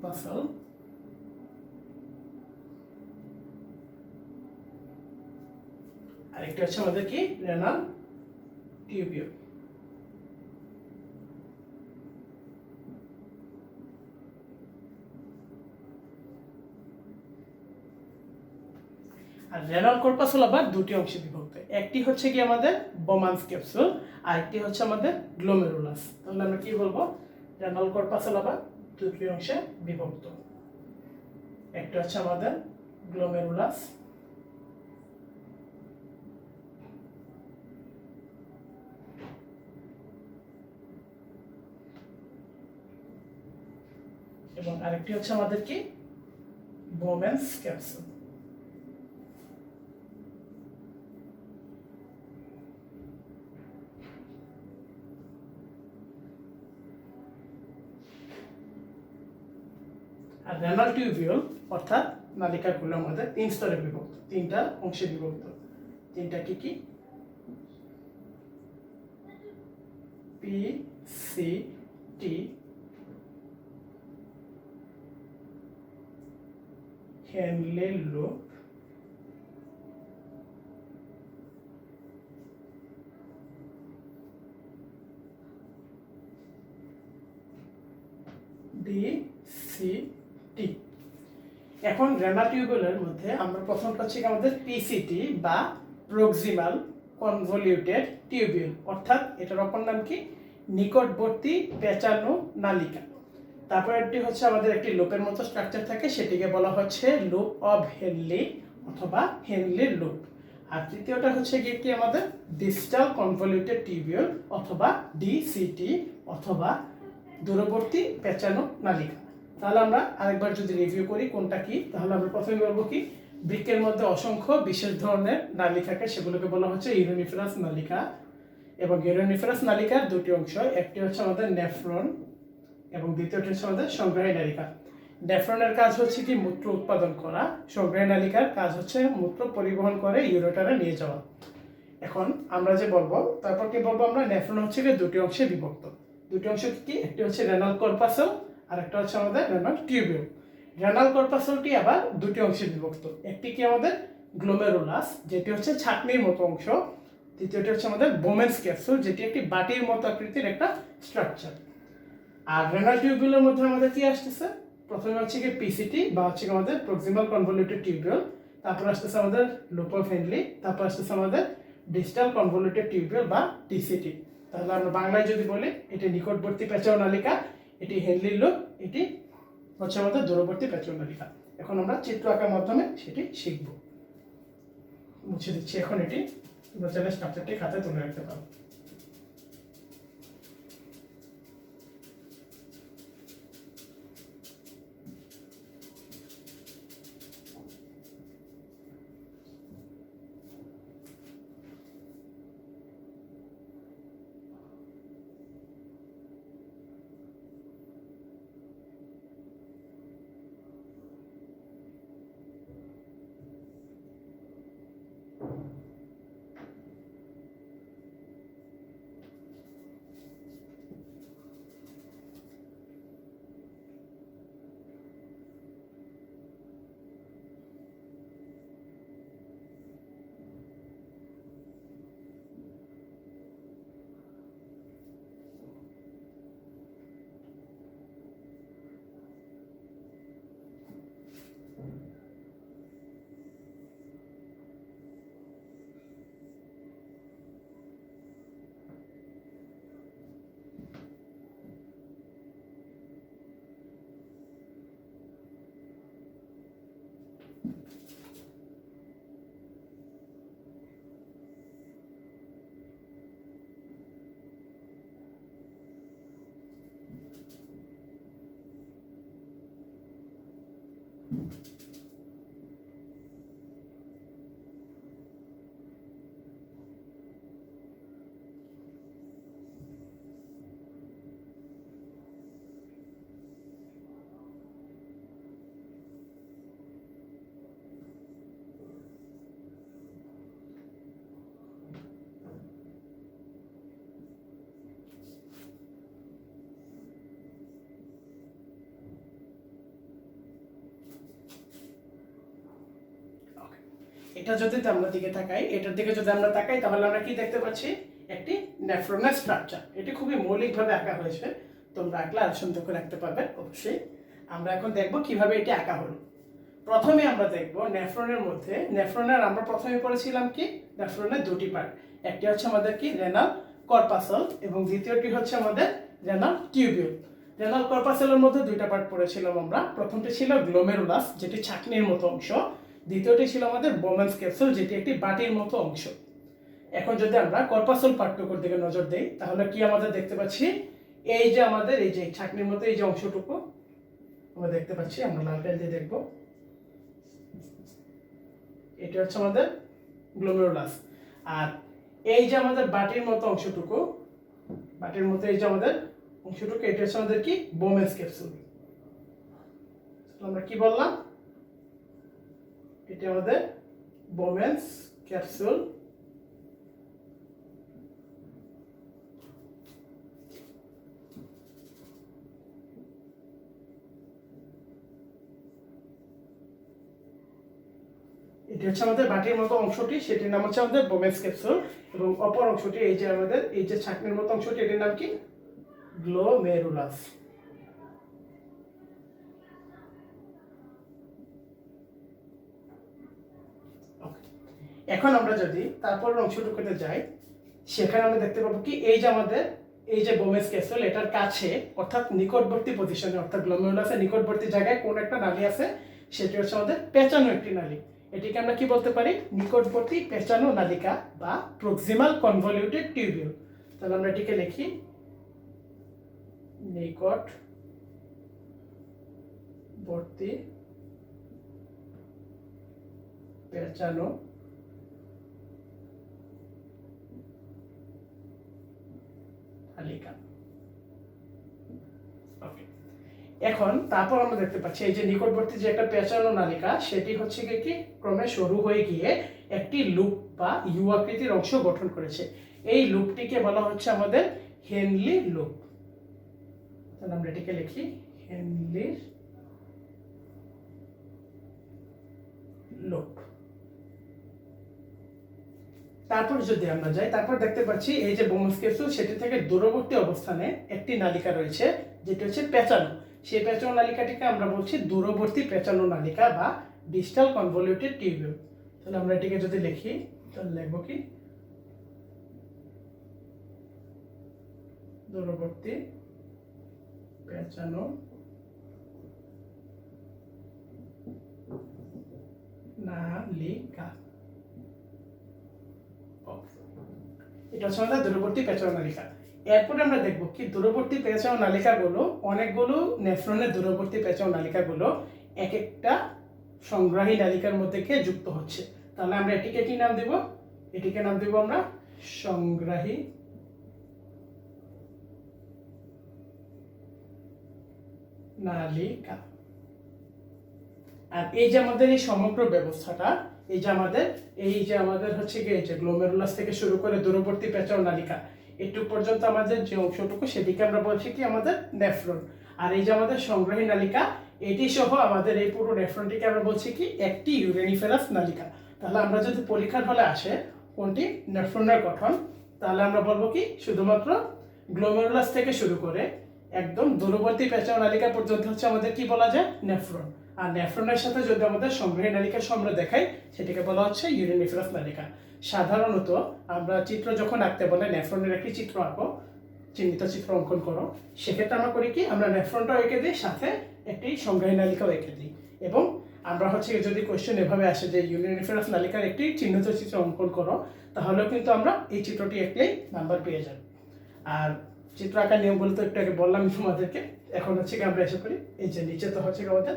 বাসল আরেকটা হচ্ছে আমাদের কি রেনাল টিউবিউল। আর রেনাল কর্পাসুল আবার দুটি অংশে বিভক্ত, একটি হচ্ছে কি আমাদের বোমান্স ক্যাপসুল আর একটি হচ্ছে আমাদের গ্লোমেরুলাস। তাহলে আমরা কি বলবো, রেনাল কর্পাসুল আবার দুটি অংশে বিভক্ত, একটা হচ্ছে আমাদের গ্লোমেরুলাস এবং আরেকটি হচ্ছে আমাদের কি বোম্যান্স ক্যাপসুল। আর রেনাল টিউবিউল অর্থাৎ নালিকাগুলো আমাদের 3 স্তরে বিভক্ত, 3টা অংশে বিভক্ত। 3টা কি পি, সি, টি, হেনলে লুপ, ডি, সি, টি। এখন রেনাল টিউবুলের মধ্যে আমরা প্রথম পাচ্ছি আমাদের পিসিটি বা প্রক্সিমাল কনভলিউটেড টিউবিউল, অর্থাৎ এটার অপর নাম কি নিকটবর্তী পেঁচানো নালিকা। তারপর একটি হচ্ছে আমাদের একটি লুপের মতো স্ট্রাকচার থাকে, সেটিকে বলা হচ্ছে লুপ অফ হেনলি অথবা হেনলি লুপ। আর তৃতীয়টা হচ্ছে কি আমাদের ডিস্টাল কনভলিউটেড টিউবিউল অথবা ডিসিটি অথবা দূরবর্তী পেঁচানো নালিকা। তাহলে আমরা আরেকবার যদি রিভিউ করি কোনটা কি, তাহলে আমরা প্রথমে বলবো কি বৃক্কের মধ্যে অসংখ্য বিশেষ ধরনের নালী থাকে, সেগুলোকে বলা হচ্ছে ইউরেনিফেরাস নালিকা। এবং ইউরেনিফেরাস নালিকার দুটি অংশ, একটি হচ্ছে আমাদের নেফ্রন এবং দ্বিতীয়টি হচ্ছে আমাদের সংগ্রাহী নালিকা। নেফ্রনের কাজ হচ্ছে কি মূত্র উৎপাদন করা, সংগ্রাহী নালিকার কাজ হচ্ছে মূত্র পরিবহন করে ইউরেটারে নিয়ে যাওয়া। এখন আমরা যে বলবো, তারপর কি বলবো আমরা, নেফ্রন হচ্ছে কি দুটি অংশে বিভক্ত। দুটি অংশ কি, একটি হচ্ছে রেনাল কর্পাসল আর একটা হচ্ছে আমাদের রেনাল টিউবিউল। রেনাল কর্পাসলটি আবার দুটি অংশে বিভক্ত, একটি কি আমাদের গ্লোমেরুলাস যেটি হচ্ছে ছাঁকনির মতো অংশ, দ্বিতীয়টি হচ্ছে আমাদের বোমেন্স ক্যাপসুল যেটি একটি বাটির মতো আকৃতির একটা স্ট্রাকচার। আর রেনাল টিউবিউলের মধ্যে আমাদের কি আসতেছে, প্রথমে হচ্ছে কি পিসিটি বা হচ্ছে আমাদের প্রক্সিমাল কনভলিউটেড টিউবিউল, তারপর আসতেছে আমাদের লুপো ফেনলি, তারপর আসতেছে আমাদের ডিস্টাল কনভলিউটেড টিউবিউল বা ডিসিটি। তাহলে আমরা বাংলায় যদি বলি, এটি নিকটবর্তী পেঁচাও নালিকা, এটি হেনলির লুপ, এটি হচ্ছে আমাদের দূরবর্তী পেঁচাও নালিকা। এখন আমরা চিত্র আঁকার মাধ্যমে সেটি শিখব। মুছে দিচ্ছি এখন এটি, তোমরা চাইলে স্ট্রাকচারটি খাতায় তুলে রাখতে পারো। এটা যদি আমরা দিকে তাকাই, এটার দিকে যদি আমরা তাকাই, তাহলে আমরা কি দেখতে পাচ্ছি, একটি নেফ্রনের স্ট্রাকচার। এটি খুবই মৌলিকভাবে আঁকা হয়েছে, তোমরা আঁকলে আর সুন্দর করে রাখতে পারবে অবশ্যই। আমরা এখন দেখব কিভাবে এটি আঁকা হলো। প্রথমে আমরা দেখব নেফ্রনের মধ্যে, নেফ্রনের আমরা প্রথমে পড়েছিলাম কি, নেফ্রনের দুটি পার্ট, একটি হচ্ছে আমাদের কি রেনাল কর্পাসল এবং দ্বিতীয়টি হচ্ছে আমাদের রেনাল টিউবিউল। রেনাল কর্পাসলের মধ্যে দুইটা পার্ট পড়েছিলাম আমরা, প্রথমটি ছিল গ্লোমেরুলাস যেটি ছাঁকনির মতো অংশ, দ্বিতীয়টি ছিল আমাদের বোমেন্স ক্যাপসুল যেটি একটি বাটির মতো অংশ। এখন যদি আমরা কর্পাসল পার্টটুকুর দিকে নজর দেই, তাহলে কি আমাদের দেখতে পাচ্ছি, এই যে আমাদের এই যে ছাঁকনির মতো এই যে অংশটুকু আমরা দেখতে পাচ্ছি, আমরা লাল কালি দিয়ে দেখব, এটা হচ্ছে আমাদের গ্লোমেরুলাস। আর এই যে আমাদের বাটির মতো অংশটুকু, বাটির মতো এই যে আমাদের অংশটুকু, এটা হচ্ছে আমাদের কি বোমেন্স ক্যাপসুল। আমরা কি বললাম, এটা আমাদের বোমেন্স ক্যাপসুল। এটি হচ্ছে আমাদের বাটির মতো অংশটি, সেটির নাম হচ্ছে আমাদের বোমেন্স ক্যাপসুল, এবং অপর অংশটি এই যে আমাদের এই যে ছাঁকনির মতো অংশটি, এটির নাম কি গ্লোমেরুলাস। এখন আমরা যদি তারপর অংশটুকুতে যাই, সেখানে আমরা দেখতে পাবো কি, এই যে আমাদের এই যে বোমেন্স ক্যাপসুল, এটার কাছে অর্থাৎ নিকটবর্তী পজিশনে, অর্থাৎ গ্লোমেরুলাসের নিকটবর্তী জায়গায় কোন একটা নালী আছে, সেটি হচ্ছে আমাদের পেঁচানো একটি নালী। এটিকে আমরা কি বলতে পারি, নিকটবর্তী পেঁচানো নালিকা বা প্রক্সিমাল কনভলিউটেড টিউবিউল। তাহলে আমরা এটিকে লিখি নিকটবর্তী পেঁচানো নালিকা। ওকে, এখন তারপর আমরা দেখতে পাচ্ছি এই যে নিকটবর্তী যে একটা পেঁচানো নালিকা, সেটি হচ্ছে কি ক্রমে সরু হয়ে গিয়ে একটি লুপ বা ইউ আকৃতির অংশ গঠন করেছে। এই লুপটিকে বলা হচ্ছে আমাদের হেনলি লুপ। তাহলে আমরা এটিকে লিখি হেনলির লুপ। তারপর যদি আমরা যাই, তারপর দেখতে পাচ্ছি এই যে বোমাস ক্যাপসুল, সেটি থেকে দূরবর্তী অবস্থানে একটি নালিকা রয়েছে যেটি হচ্ছে পেঁচানো। সেই পেঁচানো নালিকাটিকে আমরা বলছি দূরবর্তী পেঁচানো নালিকা বা ডিস্টাল কনভলিউটেড টিউবিউল। তাহলে আমরা এটিকে যদি লিখি তাহলে লিখবো কি দূরবর্তী পেঁচানো নালিকা। এটা হচ্ছে আমাদের দূরবর্তী পেঁচানো নালিকা। এরপরে আমরা দেখব কি দূরবর্তী পেঁচানো নালিকাগুলো, অনেকগুলো নেফ্রনের দূরবর্তী পেঁচানো নালিকাগুলো এক একটা সংগ্রাহী নালিকার মধ্যে গিয়ে যুক্ত হচ্ছে। তাহলে আমরা এটিকে কি নাম দেব? এটিকে নাম দেব আমরা সংগ্রাহী নালিকা। আর এই যে আমাদের এই সমগ্র ব্যবস্থাটা, এই যে আমাদের হচ্ছে গিয়ে যে গ্লোমেরুলাস থেকে শুরু করে দূরবর্তী পেঁচানো নালিকা একটু পর্যন্ত আমাদের যে অংশটুকু, সেটিকে আমরা বলছি কি আমাদের নেফ্রন। আর এই যে আমাদের সংগ্রাহী নালিকা, এটি সহ আমাদের এই পুরো নেফ্রনটিকে আমরা বলছি কি একটি ইউরেনিফেরাস নালিকা। তাহলে আমরা যদি পরীক্ষার হলে আসে কোনটি নেফ্রনের গঠন, তাহলে আমরা বলবো কি শুধুমাত্র গ্লোমেরুলাস থেকে শুরু করে একদম দূরবর্তী পেঁচানো নালিকা পর্যন্ত হচ্ছে আমাদের কি বলা যায় নেফ্রন। আর নেফ্রনের সাথে যদি আমাদের সংগ্রাহী নালিকা আমরা দেখাই, সেটিকে বলা হচ্ছে ইউরেনিফেরাস নালিকা। সাধারণত আমরা চিত্র যখন আঁকতে বলে নেফ্রনের একটি চিত্র আঁকো, চিহ্নিত চিত্র অঙ্কন করো, সেক্ষেত্রে আমরা করি কি আমরা নেফ্রনটাও এঁকে দিই, সাথে একটি সংগ্রাহী নালিকাও এঁকে দিই। এবং আমরা হচ্ছে যদি কোয়েশ্চেন এভাবে আসে যে ইউরেনিফেরাস নালিকার একটি চিহ্নিত চিত্র অঙ্কন করো, তাহলেও কিন্তু আমরা এই চিত্রটি এঁকলেই নাম্বার পেয়ে যাব। আর চিত্র আঁকার নিয়মগুলো তো একটু আগে বললাম তোমাদেরকে। এখন হচ্ছে কি আমরা এসে করি এই যে নিচে তো হচ্ছে কি আমাদের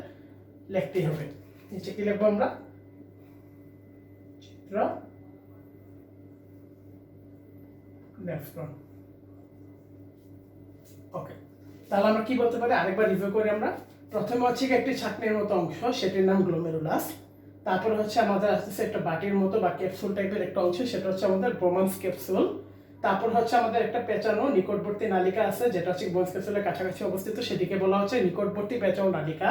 লিখতেই হবে। নিচে কি লিখবো আমরা? চিত্র নেফ্রন। ওকে, তাহলে আমরা কি বলতে পারি আরেকবার রিভিউ করি আমরা। প্রথমে হচ্ছে কি একটি ছাঁকনির মতো অংশ, সেটির নাম গ্লোমেরুলাস। তারপরে হচ্ছে আমাদের আসতেছে একটা বাটির মতো বা ক্যাপসুল টাইপের একটা অংশ, সেটা হচ্ছে আমাদের ব্রোমান্স ক্যাপসুল। তারপর হচ্ছে আমাদের একটা পেঁচানো নিকটবর্তী নালিকা আছে, যেটা হচ্ছে ব্রোমান্স ক্যাপসুলের কাছাকাছি অবস্থিত, সেটিকে বলা হচ্ছে নিকটবর্তী পেঁচানো নালিকা।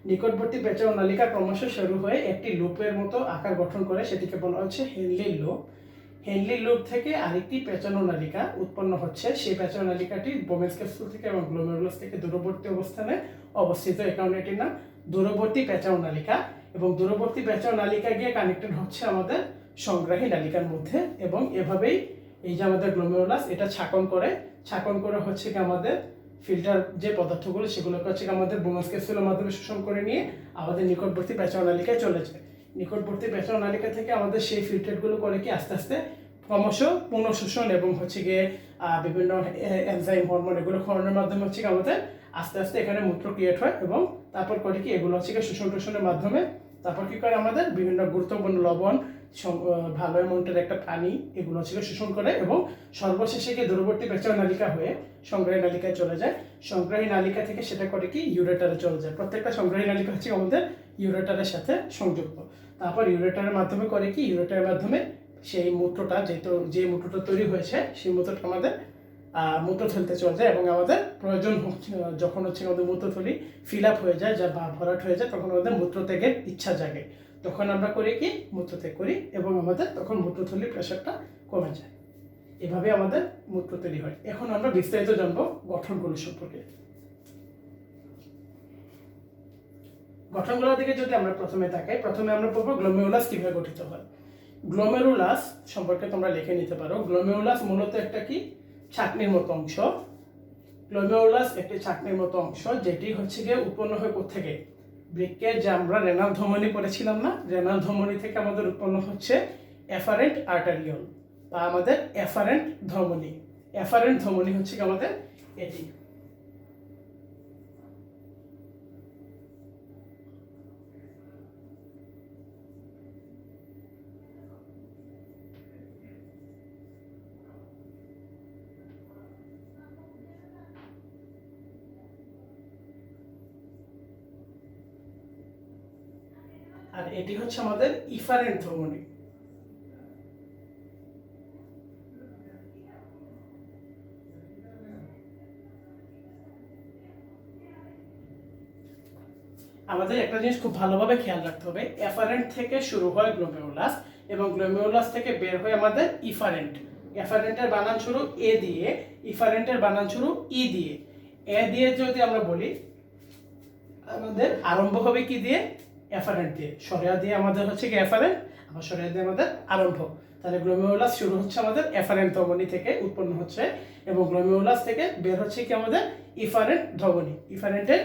নিকটবর্তী পেঁচানো নালিকা ক্রমশ শুরু হয়ে একটি লুপের মতো আকার গঠন করে, সেটিকে বলা হচ্ছে হেনলি লুপ। হেনলি লুপ থেকে আরেকটি পেঁচানো নালিকা উৎপন্ন হচ্ছে। সেই পেঁচানো নালিকাটি বোমেন্স ক্যাপসুল থেকে এবং গ্লোমেরুলাস থেকে দূরবর্তী অবস্থানে অবস্থিত, এই কারণে এটির নাম দূরবর্তী পেঁচানো নালিকা। এবং দূরবর্তী পেঁচানো নালিকা গিয়ে কানেক্টেড হচ্ছে আমাদের সংগ্রাহী নালিকার মধ্যে। এবং এভাবেই এই যে আমাদের গ্লোমেরুলাস এটা ছাকন করে হচ্ছে কি আমাদের ফিল্টার যে পদার্থগুলো, সেগুলোকে হচ্ছে আমাদের বোমাস ক্যাপসুলের মাধ্যমে শোষণ করে নিয়ে আমাদের নিকটবর্তী পেঁচানো নালিকায় চলে যায়। নিকটবর্তী পেঁচানো নালিকা থেকে আমাদের সেই ফিল্টারগুলো করে কি আস্তে আস্তে ক্রমশ পুনঃশোষণ এবং হচ্ছে গিয়ে বিভিন্ন এনজাইম হরমোন এগুলো ক্ষরণের মাধ্যমে হচ্ছে কি আমাদের আস্তে আস্তে এখানে মূত্র ক্রিয়েট হয়। এবং তারপর করে কি এগুলো হচ্ছে গিয়ে শোষণ টোষণের মাধ্যমে তারপর কি করে আমাদের বিভিন্ন গুরুত্বপূর্ণ লবণ, ভালো অ্যামাউন্টের একটা পানি, এগুলো হচ্ছে শোষণ করে এবং সর্বশেষে গিয়ে দূরবর্তী পেঁচানো নালিকা হয়ে সংগ্রাহী নালিকায় চলে যায়। সংগ্রাহী নালিকা থেকে সেটা করে কি ইউরেটারে চলে যায়। প্রত্যেকটা সংগ্রাহী নালিকা হচ্ছে আমাদের ইউরেটারের সাথে সংযুক্ত। তারপর ইউরেটারের মাধ্যমে করে কি ইউরেটারের মাধ্যমে সেই মূত্রটা যে মূত্রটা তৈরি হয়েছে, সেই মূত্রটা আমাদের মূত্রথলিতে চলে যায়। এবং আমাদের প্রয়োজন যখন হচ্ছে আমাদের মূত্রথলি ফিল আপ হয়ে যায় বা ভরাট হয়ে যায়, তখন আমাদের মূত্রত্যাগের ইচ্ছা জাগে। তখন আমরা করি কি মূত্রত্যাগ করি এবং আমাদের তখন মূত্রথলির প্রেশারটা কমে যায়। এভাবে আমাদের মূত্র তৈরি হয়। এখন আমরা বিস্তারিত জানবো গঠনগুলো সম্পর্কে। গঠনগুলোর দিকে যদি আমরা প্রথমে তাকাই, প্রথমে আমরা পড়বো গ্লোমেরুলাস কিভাবে গঠিত হয়। গ্লোমেরুলাস সম্পর্কে তোমরা লিখে নিতে পারো। গ্লোমেরুলাস মূলত একটা কি ছাঁকনির মতো অংশ। গ্লোমেরুলাস একটি ছাঁকনির মতো অংশ, যেটি হচ্ছে গিয়ে উৎপন্ন হয় কোত্থেকে? বৃক্কের যে আমরা রেনাল ধমনী পড়েছিলাম না, রেনাল ধমনী থেকে আমাদের উৎপন্ন হচ্ছে এফারেন্ট আর্টারিওল বা আমাদের এফারেন্ট ধমনী। এফারেন্ট ধমনী হচ্ছে কি আমাদের এটি। আর এটি হচ্ছে আমাদের ইফারেন্ট ধমনী। আমাদের একটা জিনিস খুব ভালোভাবে খেয়াল রাখতে হবে, এফারেন্ট থেকে শুরু হয় গ্লোমেরুলাস এবং গ্লোমেরুলাস থেকে বের হয় আমাদের ইফারেন্ট। এফারেন্টের বানান শুরু এ দিয়ে, ইফারেন্টের বানান শুরু ই দিয়ে। এ দিয়ে যদি আমরা বলি, আমাদের আরম্ভ হবে কি দিয়ে? এফারেন্ট দিয়ে। সরিয়া দিয়ে আমাদের হচ্ছে কি এফারেন্ট, আবার সরিয়া দিয়ে আমাদের আরম্ভ। তাহলে গ্লোমেরুলাস শুরু হচ্ছে আমাদের এফারেন্ট ধমনী থেকে উৎপন্ন হচ্ছে এবং গ্লোমেরুলাস থেকে বের হচ্ছে কি আমাদের ইফারেন্ট ধমনী। ইফারেন্টের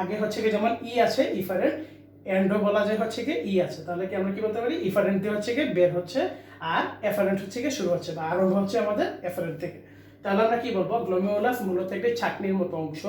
আগে হচ্ছে কি যেমন ই আছে ইফারেন্ট, এন্ডো বলা যায় হচ্ছে কি ই আছে, তাহলে কি আমরা কি বলতে পারি? ইফারেন্ট দিয়ে হচ্ছে কি বের হচ্ছে আর এফারেন্ট হচ্ছে কি শুরু হচ্ছে বা আরম্ভ হচ্ছে আমাদের এফারেন্ট থেকে। তাহলে আমরা কি বলবো? গ্লোমেরুলাস মূলত একটি ছাকনির মতো অংশ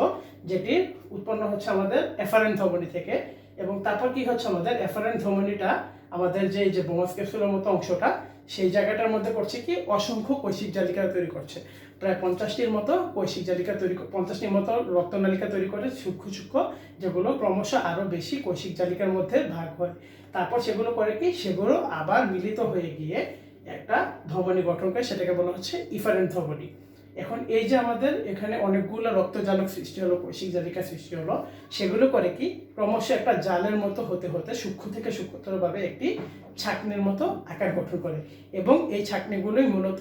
যেটি উৎপন্ন হচ্ছে আমাদের এফারেন্ট ধমনী থেকে। এবং তারপর কি হচ্ছে আমাদের এফারেন্ট ধমনীটা আমাদের যে বোমাস ক্যাপসুলের মতো অংশটা, সেই জায়গাটার মধ্যে করছে কি অসংখ্য কৈশিক জালিকা তৈরি করছে। প্রায় 50টির মতো কৈশিক জালিকা তৈরি, 50টির মতো রক্তনালিকা তৈরি করে সূক্ষ্ম সূক্ষ্ম, যেগুলো ক্রমশ আরো বেশি কৈশিক জালিকার মধ্যে ভাগ হয়। তারপর সেগুলো করে কি, সেগুলো আবার মিলিত হয়ে গিয়ে একটা ধমনী গঠন করে, সেটাকে বলা হচ্ছে ইফারেন্ট ধমনী। এখন এই যে আমাদের এখানে অনেকগুলো রক্তজালক সৃষ্টি হলো, কৈশিক জালিকা সৃষ্টি হলো, সেগুলো করে কি ক্রমশ একটা জালের মতো হতে হতে সূক্ষ্ম থেকে সূক্ষ্মতরভাবে একটি ছাকনির মতো আকার গঠন করে। এবং এই ছাকনিগুলোই মূলত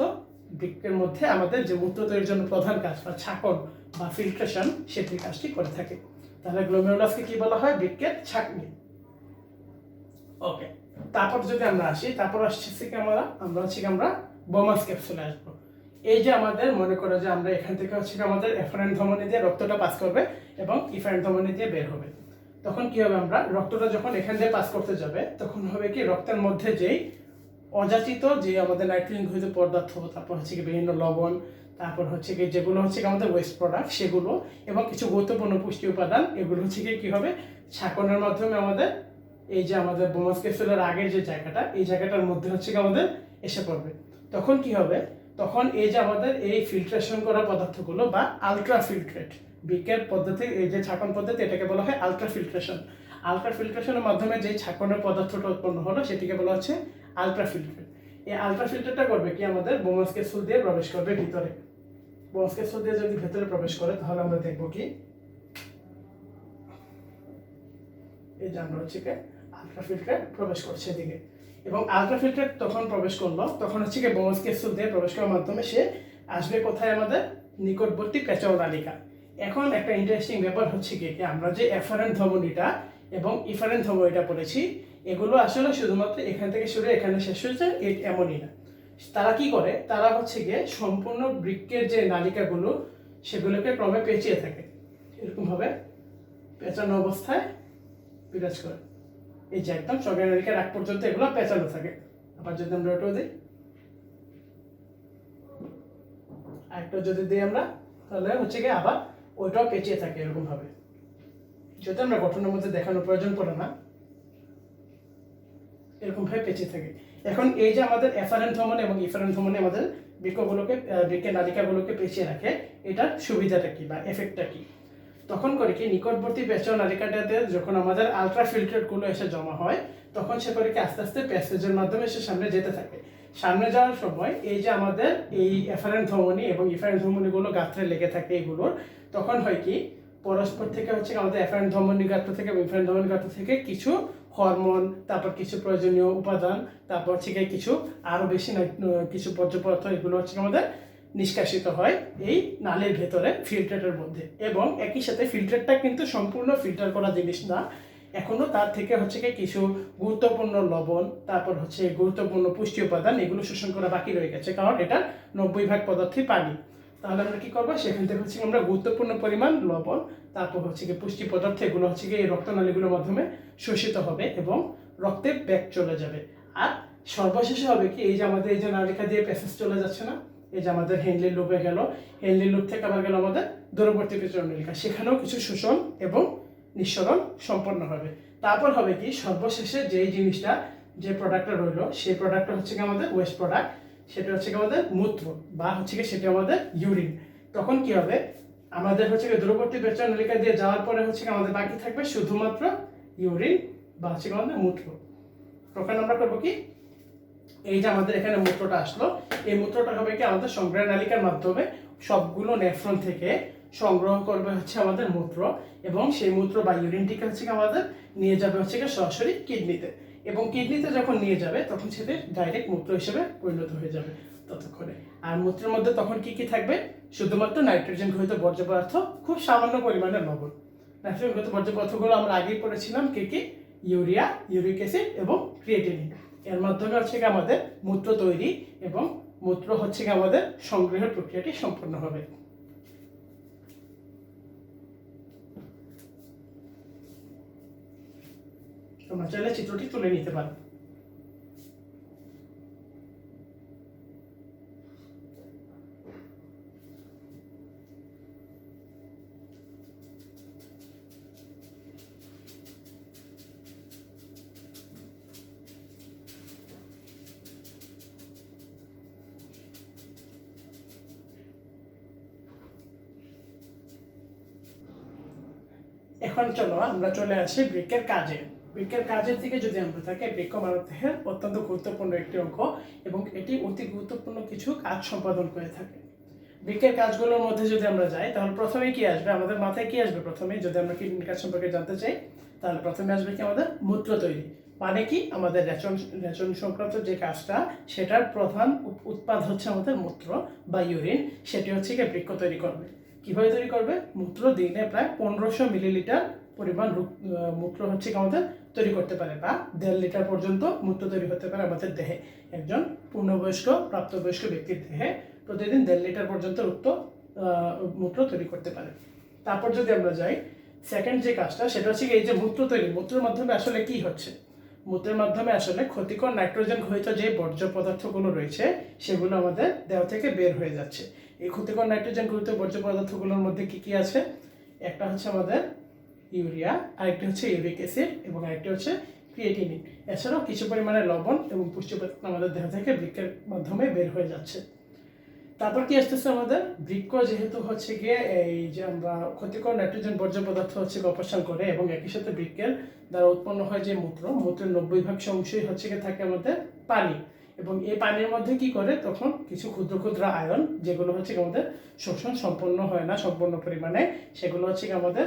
বৃক্কের মধ্যে আমাদের যে মূত্র তৈরির জন্য প্রধান কাজ বা ছাকন বা ফিল্ট্রেশন, সেটির কাজটি করে থাকে। তাহলে গ্লোমেরুলাসকে কি বলা হয়? বৃক্কের ছাকনি। ওকে, তারপর যদি আমরা আসি, তারপর আসছি কি আমরা হচ্ছে কি আমরা বোমাস ক্যাপসুলে আসবো। এই যে আমাদের মনে করো যে আমরা এখান থেকে হচ্ছে আমাদের এফারেন্ট ধমনী দিয়ে রক্তটা পাস করবে এবং ইফারেন্ট ধমনী দিয়ে বের হবে। তখন কি হবে? আমরা রক্তটা যখন এখান দিয়ে পাস করতে যাবে, তখন হবে কি রক্তের মধ্যে যেই অযাচিত যে আমাদের নাইট্রোজেন ঘটিত পদার্থ, তারপর হচ্ছে কি বিভিন্ন লবণ, তারপর হচ্ছে কি যেগুলো হচ্ছে কি আমাদের ওয়েস্ট প্রোডাক্ট সেগুলো, এবং কিছু গুরুত্বপূর্ণ পুষ্টি উপাদান, এগুলো হচ্ছে কি হবে ছাকনের মাধ্যমে আমাদের এই যে আমাদের বোমাস ক্যাপসুলের আগের যে জায়গাটা, এই জায়গাটার মধ্যে হচ্ছে কি আমাদের এসে পড়বে। তখন কি হবে? তখন এই যে আমাদের এই ফিল্ট্রেশন করা পদার্থগুলো বা আলট্রা ফিল্ট্রেট বৃক্কের পদ্ধতি, এই যে ছাকন পদ্ধতি, এটাকে বলা হয় আলট্রা ফিল্ট্রেশন। আলট্রা ফিল্ট্রেশনের মাধ্যমে যে ছাকনের পদার্থটা উৎপন্ন হলো, সেটিকে বলা হচ্ছে আলট্রা ফিল্ট্রেট। এই আলট্রা ফিল্টারটা করবে কি আমাদের বোমাস ক্যাপসুল দিয়ে প্রবেশ করবে ভিতরে। বোমাস ক্যাপসুল দিয়ে যদি ভেতরে প্রবেশ করে, তাহলে আমরা দেখবো কি এই যে আমরা হচ্ছে কি আলট্রা ফিল্টার প্রবেশ করছে এদিকে। এবং আলট্রা ফিল্টার তখন প্রবেশ করলো, তখন হচ্ছে কি বোমাস ক্যাপসুল দিয়ে প্রবেশ করার মাধ্যমে সে আসবে কোথায়? আমাদের নিকটবর্তী পেঁচাও নালিকা। এখন একটা ইন্টারেস্টিং ব্যাপার হচ্ছে কি, আমরা যে এফারেন্ট ধমনীটা এবং ইফারেন্ট ধমনীটা পড়েছি, এগুলো আসলে শুধুমাত্র এখান থেকে শুরু এখানে শেষ হয়েছে এমনই না। তারা কি করে? তারা হচ্ছে গিয়ে সম্পূর্ণ বৃক্কের যে নালিকাগুলো, সেগুলোকে ক্রমে পেঁচিয়ে থাকে, এরকমভাবে পেঁচানো অবস্থায় বিরাজ করে। এই যে একদম সরকারি নালিকার আগ পর্যন্ত এগুলো পেঁচানো থাকে। আবার যদি আমরা ওটাও দিই, আরেকটা যদি দিই আমরা, তাহলে হচ্ছে গিয়ে আবার ওইটাও পেঁচিয়ে থাকে এরকম ভাবে। যদি আমরা গঠনের মধ্যে দেখানোর প্রয়োজন পড়ে না, এরকম ভাবে পেঁচিয়ে থাকে। এখন এই যে আমাদের এফারেন্ট ধমনী এবং ইফারেন্ট ধমনী আমাদের বৃক্কগুলোকে, বৃক্কের নালিকাগুলোকে পেঁচিয়ে রাখে, এটার সুবিধাটা কি বা এফেক্টটা কি? তখন করে কি নিকটবর্তী পেঁচাও নালিকাটাতে যখন আমাদের আলট্রা ফিল্টারগুলো এসে জমা হয়, তখন সে করে কি আস্তে আস্তে প্যাসেজের মাধ্যমে সে সামনে যেতে থাকে। সামনে যাওয়ার সময় এই যে আমাদের এই এফারেন্ট ধমনী এবং ইফারেন্ট ধমনীগুলো গাত্রে লেগে থাকে এগুলোর, তখন হয় কি পরস্পর থেকে হচ্ছে আমাদের এফারেন্ট ধমনী গাত্র থেকে এবং ইফারেন্ট ধমনী গাত্র থেকে কিছু হরমোন, তারপর কিছু প্রয়োজনীয় উপাদান, তারপর হচ্ছে কিছু আরো বেশি কিছু বর্জ্য পদার্থ, এগুলো হচ্ছে আমাদের নিষ্কাশিত হয় এই নালীর ভেতরে ফিল্টারের মধ্যে। এবং একই সাথে ফিল্টারটা কিন্তু সম্পূর্ণ ফিল্টার করা জিনিস না, এখনো তার থেকে হচ্ছে কিছু গুরুত্বপূর্ণ লবণ, তারপর হচ্ছে গুরুত্বপূর্ণ পুষ্টি উপাদান, এগুলো শোষণ করা বাকি রয়ে গেছে, কারণ এটা 90% পদার্থই পানি। তাহলে আমরা কি করবো? সেখান থেকে হচ্ছে আমরা গুরুত্বপূর্ণ পরিমাণ লবণ, তারপর হচ্ছে পুষ্টি পদার্থ, এগুলো হচ্ছে এই রক্তনালীগুলোর মাধ্যমে শোষিত হবে এবং রক্তে ব্যাক চলে যাবে। আর সর্বশেষে হবে কি, এই যে আমাদের এই যে নালিকা দিয়ে প্যাসেজ চলে যাচ্ছে না, এই যে আমাদের হেনলি লুপে গেল, হেনলি লুপ থেকে আবার গেল আমাদের দূরবর্তী পেঁচাও নালিকা, সেখানেও কিছু শোষণ এবং নিঃসরণ সম্পন্ন হবে। তারপর হবে কি সর্বশেষে যেই জিনিসটা, যে প্রোডাক্টটা রইলো, সেই প্রোডাক্টটা হচ্ছে আমাদের ওয়েস্ট প্রোডাক্ট, সেটা হচ্ছে আমাদের মূত্র বা হচ্ছে সেটা আমাদের ইউরিন। তখন কি হবে? আমাদের হচ্ছে দূরবর্তী পেঁচাও নালিকা দিয়ে যাওয়ার পরে হচ্ছে আমাদের বাকি থাকবে শুধুমাত্র ইউরিন বা হচ্ছে আমাদের মূত্র। তখন আমরা করবো কি, এই যে আমাদের এখানে মূত্রটা আসলো, এই মূত্রটা হবে কি আমাদের সংগ্রহ নালিকার মাধ্যমে সবগুলো নেফ্রন থেকে সংগ্রহ করবে হচ্ছে আমাদের মূত্র, এবং সেই মূত্র বা ইউরিনটিকে হচ্ছে আমাদের নিয়ে যাবে হচ্ছে সরাসরি কিডনিতে, এবং কিডনিতে যখন নিয়ে যাবে তখন সেটা ডাইরেক্ট মূত্র হিসেবে পরিণত হয়ে যাবে ততক্ষণে। আর মূত্রের মধ্যে তখন কি কি থাকবে, শুধুমাত্র নাইট্রোজেন ঘটিত বর্জ্য পদার্থ, খুব সামান্য পরিমাণে লবণ। নাইট্রোজেন ঘটিত বর্জ্য পদার্থগুলো আমরা আগেই পড়েছিলাম কি কি, ইউরিয়া, ইউরিক অ্যাসিড এবং ক্রিয়েটিনিন। এর মাধ্যমে হচ্ছে আমাদের মূত্র তৈরি এবং মূত্র হচ্ছে আমাদের সংগ্রহের প্রক্রিয়াটি সম্পন্ন হবে। তোমরা চাইলে চিত্রটি তুলে নিতে পারো। এখন চলো আমরা চলে আসি বৃক্কের কাজে। বৃক্কের কাজের দিকে যদি আমরা থাকি, বৃক্ক মানবদেহের অত্যন্ত গুরুত্বপূর্ণ একটি অঙ্গ এবং এটি অতি গুরুত্বপূর্ণ কিছু কাজ সম্পাদন করে থাকে। বৃক্কের কাজগুলোর মধ্যে যদি আমরা যাই, তাহলে প্রথমে কি আসবে আমাদের মাথায়, কি আসবে প্রথমে, যদি আমরা কিডনির কাজ সম্পর্কে জানতে চাই তাহলে প্রথমে আসবে কি আমাদের মূত্র তৈরি। মানে কি, আমাদের রেচন সংক্রান্ত যে কাজটা, সেটার প্রধান উৎপাদ হচ্ছে আমাদের মূত্র বা ইউরিন, সেটি হচ্ছে কি বৃক্ক তৈরি করবে। কিভাবে তৈরি করবে, মূত্র দিনে প্রায় 1500 মিলিলিটার পরিমাণ মূত্র হচ্ছে আমাদের তৈরি করতে পারে, বা 1.5 লিটার পর্যন্ত মূত্র তৈরি হতে পারে আমাদের দেহে। একজন পূর্ণবয়স্ক প্রাপ্তবয়স্ক ব্যক্তির দেহে প্রতিদিন 1.5 লিটার পর্যন্ত মূত্র তৈরি করতে পারে। তারপর যদি আমরা যাই সেকেন্ড যে কাজটা, সেটা হচ্ছে এই যে মূত্র তৈরি, মূত্রের মাধ্যমে আসলে কি হচ্ছে, মূত্রের মাধ্যমে আসলে ক্ষতিকর নাইট্রোজেন ঘটিত যে বর্জ্য পদার্থগুলো রয়েছে সেগুলো আমাদের দেহ থেকে বের হয়ে যাচ্ছে। এই ক্ষতিকর নাইট্রোজেন ঘটিত বর্জ্য পদার্থগুলোর মধ্যে কি কি আছে, একটা হচ্ছে আমাদের ইউরিয়া, আরেকটি হচ্ছে ইউরিক অ্যাসিড এবং আরেকটি হচ্ছে ক্রিয়েটিনিন। এছাড়াও কিছু পরিমাণে লবণ এবং পুষ্টি উপাদান আমাদের দেহ থেকে বৃক্কের মাধ্যমে বের হয়ে যাচ্ছে। তারপর কি আসতেছে, আমাদের বৃক্ক যেহেতু হচ্ছে গিয়ে এই যে আমরা ক্ষতিকর নাইট্রোজেন বর্জ্য পদার্থ হচ্ছে অপসারণ করে, এবং একই সাথে বৃক্কের দ্বারা উৎপন্ন হয় যে মূত্রের 90% অংশই হচ্ছে গিয়ে থাকে আমাদের পানি, এবং এই পানির মধ্যে কি করে তখন কিছু ক্ষুদ্র ক্ষুদ্র আয়ন, যেগুলো হচ্ছে আমাদের শোষণ সম্পন্ন হয় না সম্পূর্ণ পরিমাণে, সেগুলো হচ্ছে আমাদের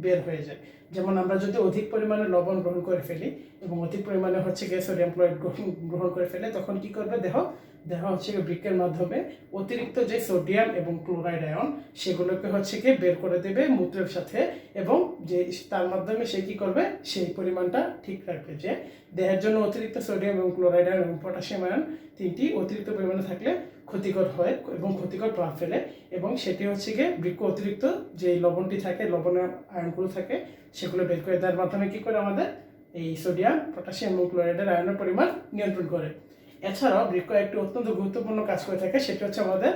বের হয়ে যায়। যেমন আমরা যদি অধিক পরিমাণে লবণ গ্রহণ করে ফেলি এবং অধিক পরিমাণে হচ্ছে সোডিয়াম ক্লোরাইড গ্রহণ করে ফেলে, তখন কি করবে দেহ হচ্ছে বৃক্কের মাধ্যমে অতিরিক্ত যে সোডিয়াম এবং ক্লোরাইড আয়ন, সেগুলোকে হচ্ছে বের করে দেবে মূত্রের সাথে, এবং যে তার মাধ্যমে সে কি করবে, সেই পরিমাণটা ঠিক রাখবে। যে দেহের জন্য অতিরিক্ত সোডিয়াম এবং ক্লোরাইড আয়ন এবং পটাশিয়াম আয়ন তিনটি অতিরিক্ত পরিমাণে থাকলে ক্ষতিকর হয় এবং ক্ষতিকর প্রভাব ফেলে, এবং সেটি হচ্ছে বৃক্ক অতিরিক্ত যে লবণটি থাকে, লবণের আয়নগুলো থাকে, সেগুলো বের করে দেওয়ার মাধ্যমে কি করে আমাদের এই সোডিয়াম, পটাশিয়াম এবং ক্লোরাইডের আয়নের পরিমাণ নিয়ন্ত্রণ করে। এছাড়াও বৃক্ক একটি অত্যন্ত গুরুত্বপূর্ণ কাজ করে থাকে, সেটি হচ্ছে আমাদের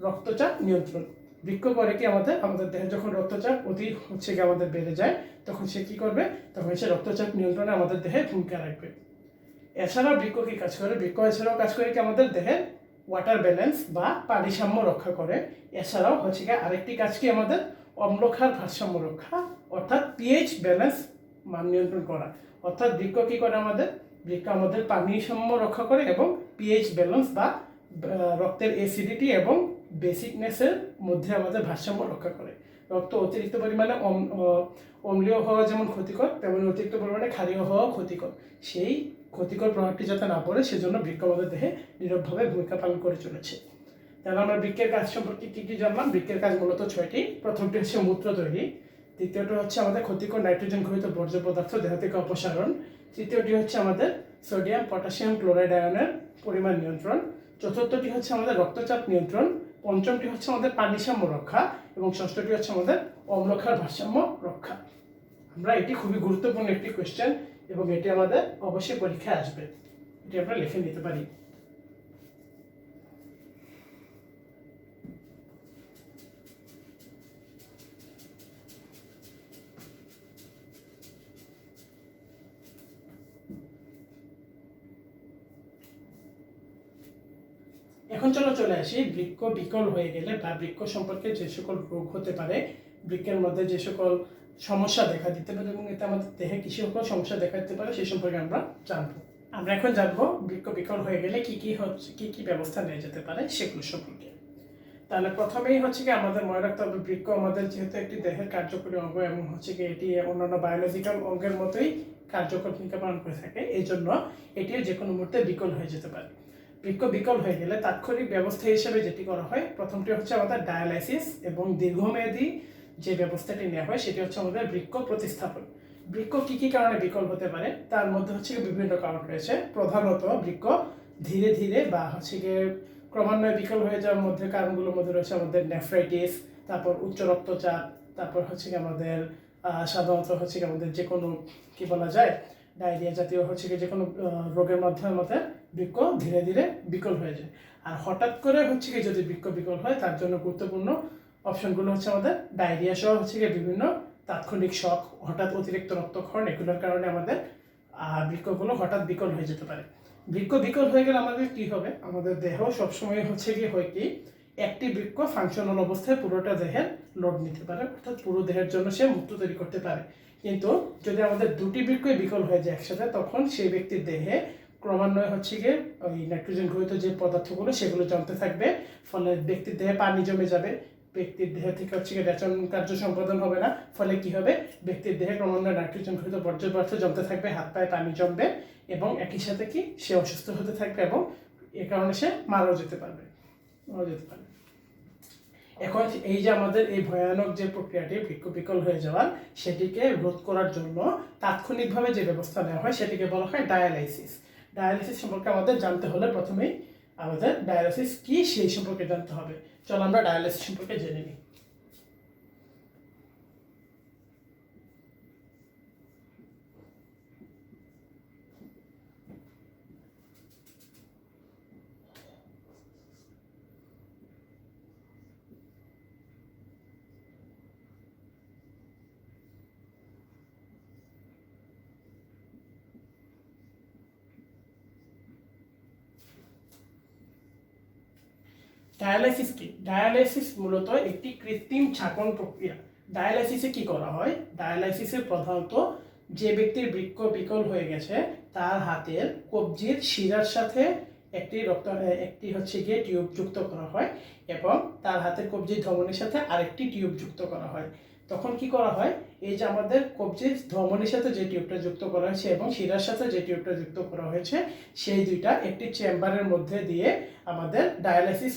রক্তচাপ নিয়ন্ত্রণ। বৃক্ক করে কি আমাদের দেহে যখন রক্তচাপ অতি হচ্ছে আমাদের বেড়ে যায়, তখন সে কি করবে, তখন সে রক্তচাপ নিয়ন্ত্রণে আমাদের দেহে ভূমিকা রাখবে। এছাড়াও বৃক্ক কি কাজ করে, বৃক্ক এছাড়াও কাজ করে কি আমাদের দেহের ওয়াটার ব্যালেন্স বা পানিসাম্য রক্ষা করে। এছাড়াও হচ্ছে আরেকটি কাজ কি আমাদের অম্লক্ষার ভারসাম্য রক্ষা, অর্থাৎ পিএইচ ব্যালেন্স মান নিয়ন্ত্রণ করা। অর্থাৎ বৃক্ক কি করে, বৃক্ক আমাদের পানিসাম্য রক্ষা করে এবং পিএইচ ব্যালেন্স বা রক্তের অ্যাসিডিটি এবং বেসিকনেসের মধ্যে আমাদের ভারসাম্য রক্ষা করে। রক্ত অতিরিক্ত পরিমাণে অম্লীয় হওয়া যেমন ক্ষতিকর, তেমনি অতিরিক্ত পরিমাণে ক্ষারীয় হওয়া ক্ষতিকর। সেই ক্ষতিকর প্রভাবটি যাতে না পড়ে, সেজন্য বৃক্ক আমাদের দেহে নীরবভাবে ভূমিকা পালন করে চলেছে। তাহলে আমরা বৃক্কের কাজ সম্পর্কে কি কি জানলাম। বৃক্কের কাজ মূলত 6টি। প্রথমটি হচ্ছে মূত্র তৈরি, দ্বিতীয়টি হচ্ছে আমাদের ক্ষতিকর নাইট্রোজেন ঘটিত বর্জ্য পদার্থ দেহ থেকে অপসারণ, তৃতীয়টি হচ্ছে আমাদের সোডিয়াম, পটাশিয়াম, ক্লোরাইড আয়নের পরিমাণ নিয়ন্ত্রণ, চতুর্থটি হচ্ছে আমাদের রক্তচাপ নিয়ন্ত্রণ, পঞ্চমটি হচ্ছে আমাদের পানিসাম্য রক্ষা, এবং ষষ্ঠটি হচ্ছে আমাদের অম্লক্ষার ভারসাম্য রক্ষা। আমরা এটি খুবই গুরুত্বপূর্ণ একটি কোয়েশ্চেন, এবং এটি আমাদের অবশ্যই পরীক্ষায় আসবে, এটি আমরা লিখে নিতে পারি। এখন চলে আসি বৃক্ক বিকল হয়ে গেলে বা বৃক্ক সম্পর্কে যে সকল রোগ হতে পারে, বৃক্কের মধ্যে যে সকল সমস্যা দেখা দিতে পারে এবং এতে আমাদের দেহে কিছু সকল সমস্যা দেখা দিতে পারে সে সম্পর্কে আমরা জানবো। আমরা এখন জানবো বৃক্ক বিকল হয়ে গেলে কি কি ব্যবস্থা নেওয়া যেতে পারে সেগুলো সম্পর্কে। তাহলে প্রথমেই হচ্ছে কি আমাদের মনে রাখতে হবে বৃক্ক আমাদের যেহেতু একটি দেহের কার্যকরী অঙ্গ এবং হচ্ছে কি এটি অন্যান্য বায়োলজিক্যাল অঙ্গের মতোই কার্যকর ভূমিকা পালন করে থাকে, এই জন্য এটিও যে কোনো মুহূর্তে বিকল হয়ে যেতে পারে। বৃক্ক বিকল হয়ে গেলে তাৎক্ষণিক ব্যবস্থা হিসেবে যেটি করা হয়, প্রথমটি হচ্ছে আমাদের ডায়ালাইসিস এবং দীর্ঘমেয়াদী যে ব্যবস্থাটি নেওয়া হয় সেটি হচ্ছে আমাদের বৃক্ক প্রতিস্থাপন। বৃক্ক কি কি কারণে বিকল হতে পারে তার মধ্যে হচ্ছে বিভিন্ন কারণ রয়েছে। প্রধানত বৃক্ক ধীরে ধীরে বা হচ্ছে গিয়ে ক্রমান্বয়ে বিকল হয়ে যাওয়ার মধ্যে কারণগুলোর মধ্যে রয়েছে আমাদের নেফ্রাইটিস, তারপর উচ্চ রক্তচাপ, তারপর হচ্ছে কি আমাদের সাধারণত হচ্ছে কি আমাদের যে কোনো কি বলা যায় ডায়রিয়া জাতীয় হচ্ছে কি যে কোনো রোগের মাধ্যমে আমাদের বৃক্ক ধীরে ধীরে বিকল হয়ে যায়। আর হঠাৎ করে হচ্ছে কি যদি বৃক্ক বিকল হয় তার জন্য গুরুত্বপূর্ণ অপশনগুলো হচ্ছে আমাদের ডায়রিয়া সহ হচ্ছে কি বিভিন্ন তাৎক্ষণিক শক, হঠাৎ অতিরিক্ত রক্তক্ষরণ, এগুলোর কারণে আমাদের বৃক্কগুলো হঠাৎ বিকল হয়ে যেতে পারে। বৃক্ক বিকল হয়ে গেলে আমাদের কি হবে, আমাদের দেহ সবসময় হচ্ছে কি হয় কি একটি বৃক্ক ফাংশনাল অবস্থায় পুরোটা দেহের লোড নিতে পারে, অর্থাৎ পুরো দেহের জন্য সে মুক্ত তৈরি করতে পারে। কিন্তু যদি আমাদের দুটি বৃক্কই বিকল হয়ে যায় একসাথে, তখন সেই ব্যক্তির দেহে ক্রমান্বয়ে হচ্ছে গিয়ে ওই নাইট্রোজেন ঘটিত যে পদার্থগুলো সেগুলো জমতে থাকবে, ফলে ব্যক্তির দেহে পানি জমে যাবে, ব্যক্তির দেহ থেকে হচ্ছে গিয়ে রেচন কার্য সম্পাদন হবে না, ফলে কি হবে ব্যক্তির দেহে ক্রমান্বয়ে নাইট্রোজেন ঘটিত বর্জ্য পদার্থ জমতে থাকবে, হাত পায়ে পানি জমবে এবং একই সাথে কি সে অসুস্থ হতে থাকবে এবং এ কারণে সে মারাও যেতে পারে। এখন এই যে আমাদের এই ভয়ানক যে প্রক্রিয়াটি বৃক্ক বিকল হয়ে যাওয়ার, সেটিকে রোধ করার জন্য তাৎক্ষণিকভাবে যে ব্যবস্থা নেওয়া হয় সেটিকে বলা হয় ডায়ালাইসিস। ডায়ালাইসিস সম্পর্কে আমাদের জানতে হলে প্রথমেই আমাদের ডায়ালাইসিস কি সেই সম্পর্কে জানতে হবে। চলো আমরা ডায়ালাইসিস সম্পর্কে জেনে নিই। ডায়ালাইসিস কি? ডায়ালাইসিস মূলত একটি কৃত্রিম ছাঁকন প্রক্রিয়া। ডায়ালাইসিসে কি করা হয়, ডায়ালাইসিসে প্রধানত যে ব্যক্তির বৃক্ক বিকল হয়ে গেছে তার হাতের কবজির শিরার সাথে একটি হচ্ছে গিয়ে টিউব যুক্ত করা হয় এবং তার হাতের কবজির ধমনির সাথে আরেকটি টিউব যুক্ত করা হয়। তখন কি করা হয়, এই যে আমাদের কবজির ধমনির সাথে যে টিউবটা যুক্ত করা হয়েছে এবং শিরার সাথে যে টিউবটা যুক্ত করা হয়েছে সেই দুইটা একটি চেম্বারের মধ্যে দিয়ে আমাদের ডায়ালাইসিস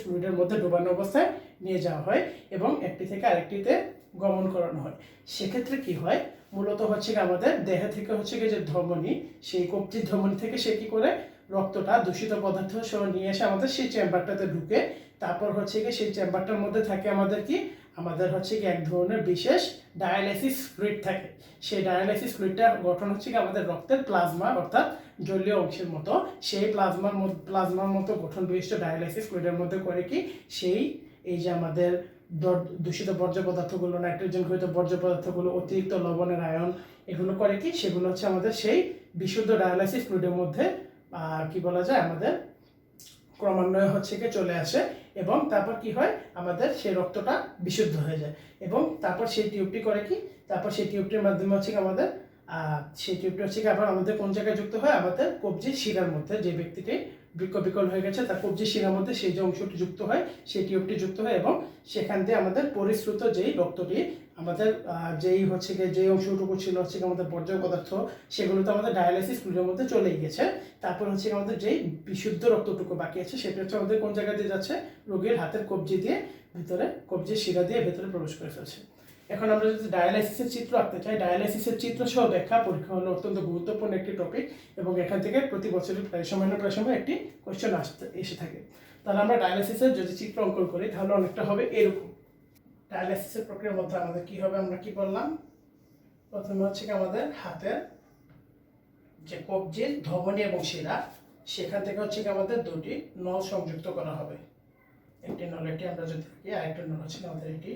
ফ্লুইডের মধ্যে ডুবানো অবস্থায় নিয়ে যাওয়া হয় এবং একটি থেকে আরেকটিতে গমন করানো হয়। সেক্ষেত্রে কি হয়, মূলত হচ্ছে আমাদের দেহ থেকে হচ্ছে যে ধমনী, সেই কবজির ধমনী থেকে সে কি করে রক্তটা দূষিত পদার্থ সহ নিয়ে এসে আমাদের সেই চেম্বারটাতে ঢুকে, তারপর হচ্ছে গিয়ে সেই চেম্বারটার মধ্যে থাকে আমাদের হচ্ছে কি এক ধরনের বিশেষ ডায়ালাইসিস ফ্লুইড থাকে। সেই ডায়ালাইসিস ফ্লুইডটার গঠন হচ্ছে কি আমাদের রক্তের প্লাজমা অর্থাৎ জলীয় অংশের মতো। সেই প্লাজমার মতো গঠন বিশিষ্ট ডায়ালাইসিস ফ্লুইডের মধ্যে করে কি সেই এই যে আমাদের দূষিত বর্জ্য পদার্থগুলো, নাইট্রোজেন ঘটিত বর্জ্য পদার্থগুলো, অতিরিক্ত লবণের আয়ন, এগুলো করে কি সেগুলো হচ্ছে আমাদের সেই বিশুদ্ধ ডায়ালাইসিস ফ্লুইডের মধ্যে কি বলা যায় আমাদের ক্রমান্বয়ে হচ্ছে কি চলে আসে এবং তারপর কি হয় আমাদের সেই রক্তটা বিশুদ্ধ হয়ে যায় এবং তারপর সেই টিউবটি করে কি, তারপর সেই টিউবটির মাধ্যমে হচ্ছে কি আমাদের সেই টিউবটি হচ্ছে কি আবার আমাদের কোন জায়গায় যুক্ত হয়, আমাদের কবজির শিরার মধ্যে। যে ব্যক্তিটি বৃক্ক বিকল হয়ে গেছে তার কবজির শিরার মধ্যে সেই যে অংশটি যুক্ত হয় সেই টিউবটি যুক্ত হয় এবং সেখান দিয়ে আমাদের পরিশ্রুত যেই রক্তটি আমাদের যেই হচ্ছে গিয়ে যে অংশটুকু ছিল হচ্ছে আমাদের বর্জ্য পদার্থ, সেগুলো তো আমাদের ডায়ালাইসিস ফ্লুইডের মধ্যে চলে গেছে। তারপর হচ্ছে আমাদের যেই বিশুদ্ধ রক্তটুকু বাকি আছে সেটা হচ্ছে আমাদের কোন জায়গা দিয়ে যাচ্ছে, রোগীর হাতের কবজি দিয়ে ভিতরে, কবজির শিরা দিয়ে ভেতরে প্রবেশ করে ফেলছে। এখন আমরা যদি ডায়ালাইসিসের চিত্র আঁকতে চাই, ডায়ালাইসিসের চিত্র সহ ব্যাখ্যা পরীক্ষা হলো অত্যন্ত গুরুত্বপূর্ণ একটি টপিক এবং এখান থেকে প্রতি বছরই প্রায় সময় একটি কোয়েশ্চেন এসে থাকে। তাহলে আমরা ডায়ালাইসিসের যদি চিত্র অঙ্কন করি তাহলে অনেকটা হবে এরকম। ডায়ালাইসিসের প্রক্রিয়ার মধ্যে আমাদের কি হবে, আমরা কি বললাম, প্রথমে হচ্ছে কি আমাদের হাতের যে কবজির ধমনী এবং শিরা, সেখান থেকে হচ্ছে কি আমাদের দুটি নল সংযুক্ত করা হবে। একটি নল এটি আমরা যদি দেখি, আরেকটা নল হচ্ছে আমাদের এটি।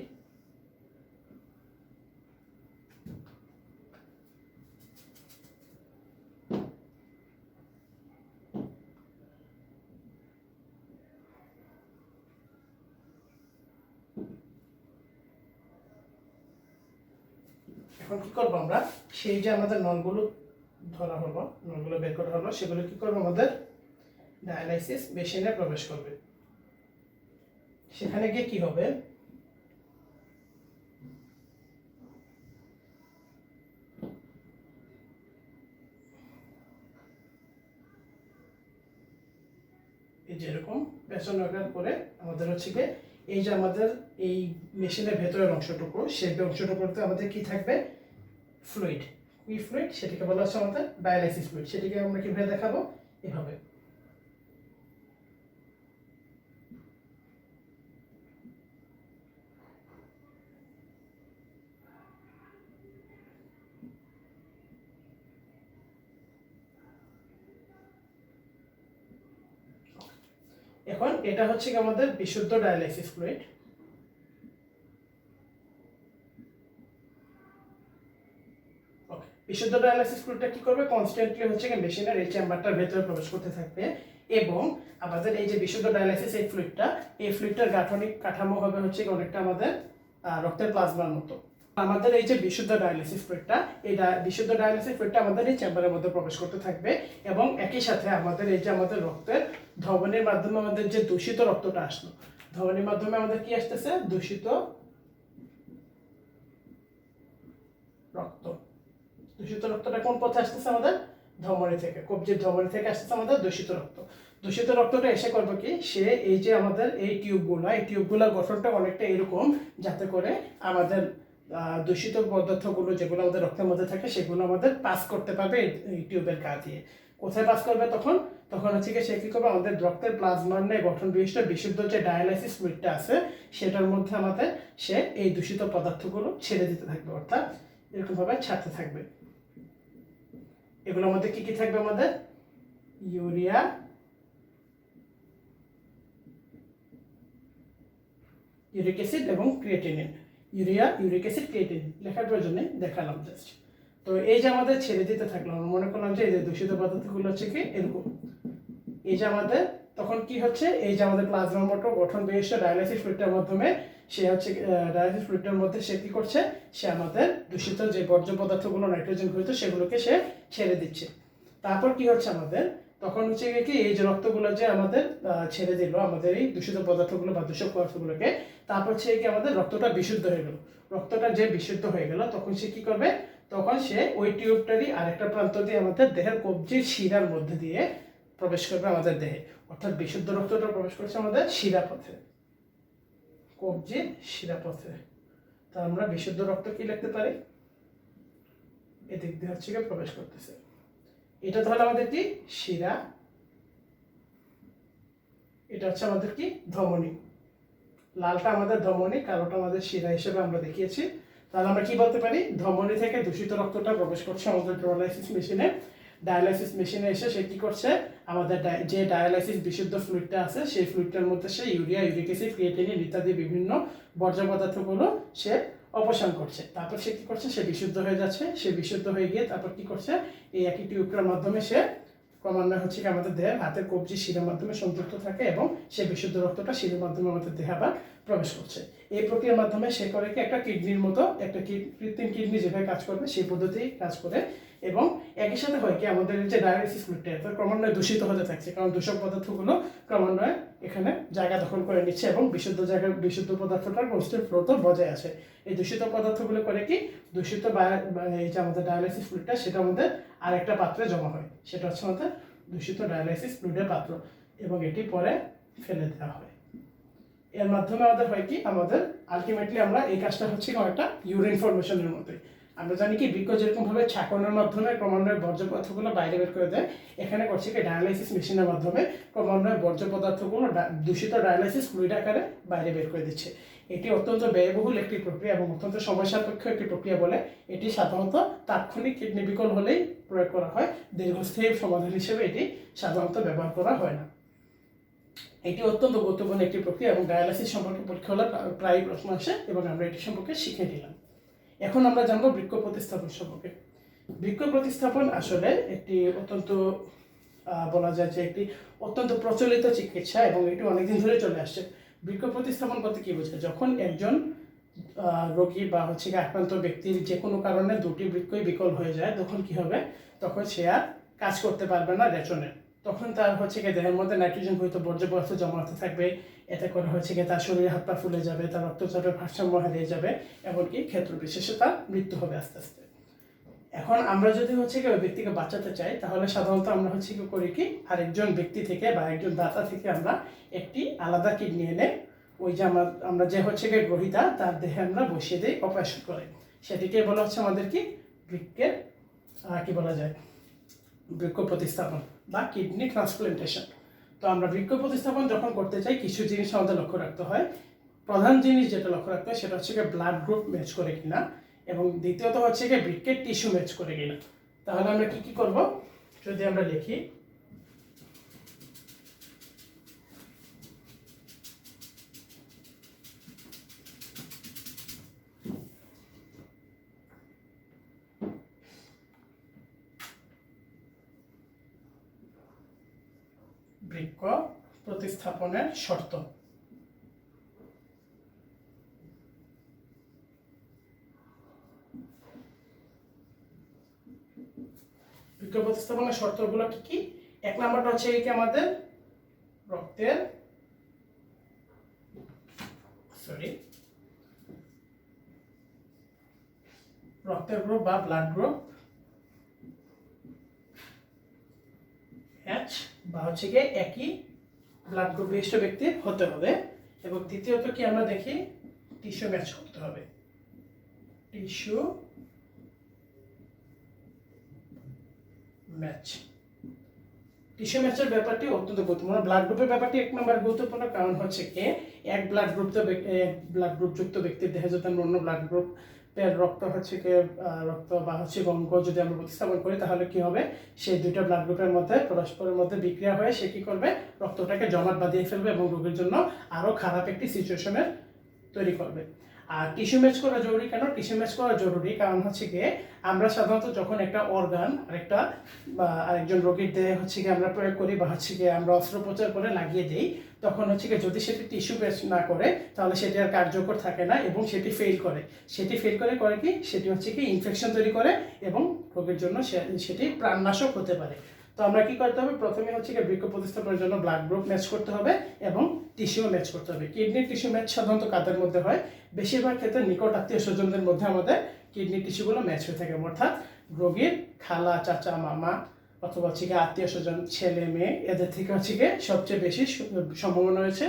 এখন কি করবো আমরা, সেই যে আমাদের নলগুলো ধরা হলো, নলগুলো বের করা হলো, সেগুলো কি করবো আমাদের ডায়ালাইসিস মেশিনে প্রবেশ করবে। সেখানে গিয়ে কি হবে, এই যেরকম পেছনাকার করে আমাদের হচ্ছে কি, এই যে আমাদের এই মেশিনের ভেতরের অংশটুকু, সেই অংশটুকুতে আমাদের কি থাকবে, ফ্লুইড। কি ফ্লুইড? সেটিকে বলা হচ্ছে আমাদের ডায়ালাইসিস ফ্লুইড। সেটিকে আমরা কিভাবে দেখাবো, এভাবে। এখন এটা হচ্ছে কি আমাদের বিশুদ্ধ ডায়ালাইসিস ফ্লুইড। বিশুদ্ধ ডায়ালাইসিস ফ্লুইডটা কি করবে, কনস্ট্যান্টলি হচ্ছে কি মেশিনের এই চেম্বারটার ভেতরে প্রবেশ করতে থাকবে। এবং আমাদের এই যে বিশুদ্ধ ডায়ালাইসিস এই ফ্লুইডটার গাঠনিক কাঠামো হবে হচ্ছে কি অনেকটা আমাদের রক্তের প্লাজমার মতো। আমাদের এই যে বিশুদ্ধ ডায়ালাইসিস ফ্লুইডটা, এই বিশুদ্ধ ডায়ালাইসিস ফ্লুইডটা আমাদের এই চেম্বারের মধ্যে প্রবেশ করতে থাকবে। এবং একই সাথে আমাদের এই যে আমাদের রক্তের ধমনির মাধ্যমে আমাদের যে দূষিত রক্তটা আসলো, ধমনির মাধ্যমে আমাদের কি আসতেছে, দূষিত রক্ত। দূষিত রক্তটা কোন পথে আসতেছে, আমাদের ধমনী থেকে, কবজির ধমনী থেকে আসতেছে আমাদের দূষিত রক্ত। দূষিত রক্তটা এসে করবে কি, সে এই যে আমাদের এই টিউবগুলোর গঠনটা অনেকটা এরকম, যাতে করে আমাদের দূষিত পদার্থগুলো যেগুলো আমাদের রক্তের মধ্যে থাকে সেগুলো আমাদের পাস করতে পারবে এই টিউবের গা দিয়ে। কোথায় পাস করবে তখন, হচ্ছে কি সে কি করবে, আমাদের রক্তের প্লাজমার নিয়ে গঠন বিশিষ্ট বিশুদ্ধ যে ডায়ালাইসিস ফ্লুইডটা আছে সেটার মধ্যে আমাদের সে এই দূষিত পদার্থগুলো ছেড়ে দিতে থাকবে, অর্থাৎ এরকম ভাবে ছাড়তে থাকবে। এগুলোর মধ্যে কি কি থাকবে, আমাদের ইউরিয়া, ইউরিক অ্যাসিড এবং creatinine. Urea, uric acid, creatinine লেখার প্রয়োজন নেই, দেখালাম জাস্ট। তো এই যে আমাদের ছেড়ে দিতে থাকলো, আমরা মনে করলাম যে এই যে দূষিত পদার্থগুলো হচ্ছে কি এরকম, এই যে আমাদের তখন কি হচ্ছে, এই যে আমাদের প্লাজমার মতো গঠন বিশিষ্ট ডায়ালাইসিস ফ্লুইডের মাধ্যমে সে হচ্ছে ডায়ালাইসিস ফ্লুইডের মধ্যে সে কি করছে, সে আমাদের দূষিত যে বর্জ্য পদার্থগুলো নাইট্রোজেন ঘটিত সেগুলোকে সে ছেড়ে দিচ্ছে। তারপর কি হচ্ছে আমাদের, তখন হচ্ছে কি এই যে রক্তগুলো যে আমাদের ছেড়ে দিল আমাদের এই দূষিত পদার্থগুলো বা দূষক পদার্থগুলোকে, তারপর হচ্ছে কি আমাদের রক্তটা বিশুদ্ধ হয়ে গেল। রক্তটা যে বিশুদ্ধ হয়ে গেল তখন সে কি করবে, তখন সে ওই টিউবটারই আরেকটা প্রান্ত দিয়ে আমাদের দেহের কবজির শিরার মধ্যে দিয়ে প্রবেশ করবে আমাদের দেহে। অর্থাৎ বিশুদ্ধ রক্তটা প্রবেশ করছে আমাদের শিরাপথে, কবজির শিরাপথে। তা আমরা বিশুদ্ধ রক্ত কি লিখতে পারি, এদিক দিয়ে হচ্ছে প্রবেশ করতেছে। এটা তাহলে আমাদের কি শিরা, এটা হচ্ছে আমাদের কি ধমনী। লালটা আমাদের ধমনী, কালোটা আমাদের শিরা হিসেবে আমরা দেখিয়েছি। তাহলে আমরা কি বলতে পারি, ধমনী থেকে দূষিত রক্তটা প্রবেশ করছে আমাদের ডায়ালাইসিস মেশিনে। ডায়ালাইসিস মেশিনে এসে সে কি করছে, আমাদের যে ডায়ালাইসিস বিশুদ্ধ ফ্লুইডটা আছে সেই ফ্লুইডটার মধ্যে সে ইউরিয়া, ইউরিক অ্যাসিড, ক্রিয়েটিনিন ইত্যাদি বিভিন্ন বর্জ্য পদার্থগুলো সে অপসারণ করছে। তারপর সে কি করছে, সে বিশুদ্ধ হয়ে যাচ্ছে। সে বিশুদ্ধ হয়ে গিয়ে তারপর কি করছে, এই একই টিউবটার মাধ্যমে সে ক্রমান্বয়ে হচ্ছে কি আমাদের দেহের হাতের কবজি শিরার মাধ্যমে সংযুক্ত থাকে এবং সে বিশুদ্ধ রক্তটা শিরার মাধ্যমে আমাদের দেহে আবার প্রবেশ করছে। এই প্রক্রিয়ার মাধ্যমে সে করে কি একটা কিডনির মতো, একটা কৃত্রিম কিডনি যেভাবে কাজ করবে সেই পদ্ধতি কাজ করে। এবং একই সাথে হয় কি, আমাদের যে ডায়ালাইসিস ফ্লুইডটা এটা ক্রমান্বয়ে দূষিত হতে থাকছে, কারণ দূষক পদার্থগুলো ক্রমান্বয়ে এখানে জায়গা দখল করে নিচ্ছে এবং বিশুদ্ধ পদার্থটার কনস্ট্যান্ট ফ্লো তো বজায় আছে। এই দূষিত পদার্থগুলো করে কি, দূষিত এই যে আমাদের ডায়ালাইসিস ফ্লুইডটা সেটা আমাদের আরেকটা পাত্রে জমা হয়, সেটা হচ্ছে আমাদের দূষিত ডায়ালাইসিস ফ্লুইডের পাত্র, এবং এটি পরে ফেলে দেওয়া হয়। এর মাধ্যমে আমাদের হয় কি, আমাদের আলটিমেটলি আমরা এই কাজটা হচ্ছে একটা ইউরিন ফর্মেশনের মতোই। আমরা জানি কি, বৃক্ক যেরকমভাবে ছাঁকনের মাধ্যমে ক্রমান্বয়ে বর্জ্য পদার্থগুলো বাইরে বের করে দেয়, এখানে করছে কি ডায়ালাইসিস মেশিনের মাধ্যমে ক্রমান্বয়ে বর্জ্য পদার্থগুলো দূষিত ডায়ালাইসিস ফ্লুইড আকারে বাইরে বের করে দিচ্ছে। এটি অত্যন্ত ব্যয়বহুল একটি প্রক্রিয়া এবং অত্যন্ত সময় সাপেক্ষ একটি প্রক্রিয়া বলে এটি সাধারণত তাৎক্ষণিক কিডনি বিকল হলেই প্রয়োগ করা হয়। দীর্ঘস্থায়ী সমাধান হিসেবে এটি সাধারণত ব্যবহার করা হয় না। এটি অত্যন্ত গুরুত্বপূর্ণ একটি প্রক্রিয়া এবং ডায়ালাইসিস সম্পর্কে পরীক্ষা হলে প্রায় প্রশ্ন আসে এবং আমরা এটি সম্পর্কে শিখে নিলাম। এখন আমরা জানবো বৃক্ক প্রতিস্থাপন সম্পর্কে। বৃক্ক প্রতিস্থাপন আসলে একটি অত্যন্ত বলা যায় যে একটি অত্যন্ত প্রচলিত চিকিৎসা এবং এটি অনেকদিন ধরে চলে আসছে। বৃক্ক প্রতিস্থাপন করতে কি বোঝায়, যখন একজন রোগী বা হচ্ছে কি আক্রান্ত ব্যক্তির যে কোনো কারণে দুটি বৃক্কই বিকল হয়ে যায়, তখন কি হবে, তখন সে আর কাজ করতে পারবে না রেচনে। তখন তার হচ্ছে কি দেহের মধ্যে নাইট্রোজেন হয়তো বর্জ্য পদার্থ জমা হতে থাকবে, এতে করে হচ্ছে কি তার শরীরে হাত পা ফুলে যাবে, তার রক্তচাপের ভারসাম্য হারিয়ে যাবে, এমনকি ক্ষেত্র বিশেষে তার মৃত্যু হবে আস্তে আস্তে। এখন আমরা যদি হচ্ছে কি ওই ব্যক্তিকে বাঁচাতে চাই, তাহলে সাধারণত আমরা হচ্ছে কি করি কি, আরেকজন ব্যক্তি থেকে বা একজন দাতা থেকে আমরা একটি আলাদা কিডনি এনে ওই যে আমরা যে হচ্ছে কি গ্রহিতা তার দেহে আমরা বসিয়ে দিই অপারেশন করে। সেটিকে বলা হচ্ছে আমাদের কি বৃক্কের কি বলা যায়, বৃক্ক প্রতিস্থাপন বা কিডনি ট্রান্সপ্লান্টেশন। তো আমরা বৃক্ক প্রতিস্থাপন যখন করতে চাই, কিছু জিনিস আমাদের লক্ষ্য রাখতে হয়। প্রধান জিনিস যেটা লক্ষ্য রাখতে হয় সেটা হচ্ছে কি ব্লাড গ্রুপ ম্যাচ করে কিনা, এবং দ্বিতীয়ত হচ্ছে কি বৃক্কের টিস্যু ম্যাচ করে কিনা। তাহলে আমরা কি কি করব, যদি আমরা লিখি বৃক্ক প্রতিস্থাপনের শর্ত। বৃক্ক প্রতিস্থাপনের শর্তগুলো কি কি? এক নাম্বারটা হচ্ছে কি আমাদের রক্তের গ্রুপ বা ব্লাড গ্রুপ H বা হচ্ছে কি একই ব্লাড গ্রুপ বিশিষ্ট ব্যক্তির হতে হবে। এবং দ্বিতীয়ত কি আমরা দেখি টিস্যু ম্যাচ করতে হবে। টিস্যু ম্যাচের ব্যাপারটি অত্যন্ত গুরুত্বপূর্ণ। ব্লাড গ্রুপের ব্যাপারটি এক নম্বর গুরুত্বপূর্ণ, কারণ হচ্ছে কি এক ব্লাড গ্রুপ যুক্ত ব্যক্তির দেহে যদি আমরা অন্য ব্লাড গ্রুপের রক্ত হচ্ছে কি রক্ত বা হচ্ছে অঙ্গ যদি আমরা প্রতিস্থাপন করি, তাহলে কি হবে, সেই দুইটা ব্লাড গ্রুপের মধ্যে পরস্পরের মধ্যে বিক্রিয়া হয়ে সে কি করবে, রক্তটাকে জমাট বাঁধিয়ে ফেলবে এবং রোগীর জন্য আরো খারাপ একটি সিচুয়েশনের তৈরি করবে। আর টিস্যু ম্যাচ করা জরুরি কেন? টিস্যু ম্যাচ করা জরুরি কারণ হচ্ছে কি আমরা সাধারণত যখন একটা অর্গান আরেকজন রোগীর দেহে হচ্ছে কি আমরা প্রয়োগ করি বা হচ্ছে কি আমরা অস্ত্রোপচার করে লাগিয়ে দিই, তখন হচ্ছে কি যদি সেটি টিস্যু ম্যাচ না করে তাহলে সেটি আর কার্যকর থাকে না এবং সেটি ফেল করে করে কি সেটি হচ্ছে কি ইনফেকশন তৈরি করে এবং রোগীর জন্য সেটি প্রাণনাশক হতে পারে। তো আমরা কি করতে হবে, প্রথমে হচ্ছে কি বৃক্ক প্রতিস্থাপনের জন্য ব্লাড গ্রুপ ম্যাচ করতে হবে এবং টিস্যু ম্যাচ করতে হবে। কিডনির টিস্যু ম্যাচ সাধারণত কাদের মধ্যে হয়, বেশিরভাগ ক্ষেত্রে নিকট আত্মীয় স্বজনদের মধ্যে আমাদের কিডনি টিস্যুগুলো ম্যাচ হয়ে থাকে, অর্থাৎ রোগীর খালা, চাচা, মামা অথবা হচ্ছে গিয়ে আত্মীয় স্বজন, ছেলে মেয়ে, এদের থেকে হচ্ছে গিয়ে সবচেয়ে বেশি সম্ভাবনা রয়েছে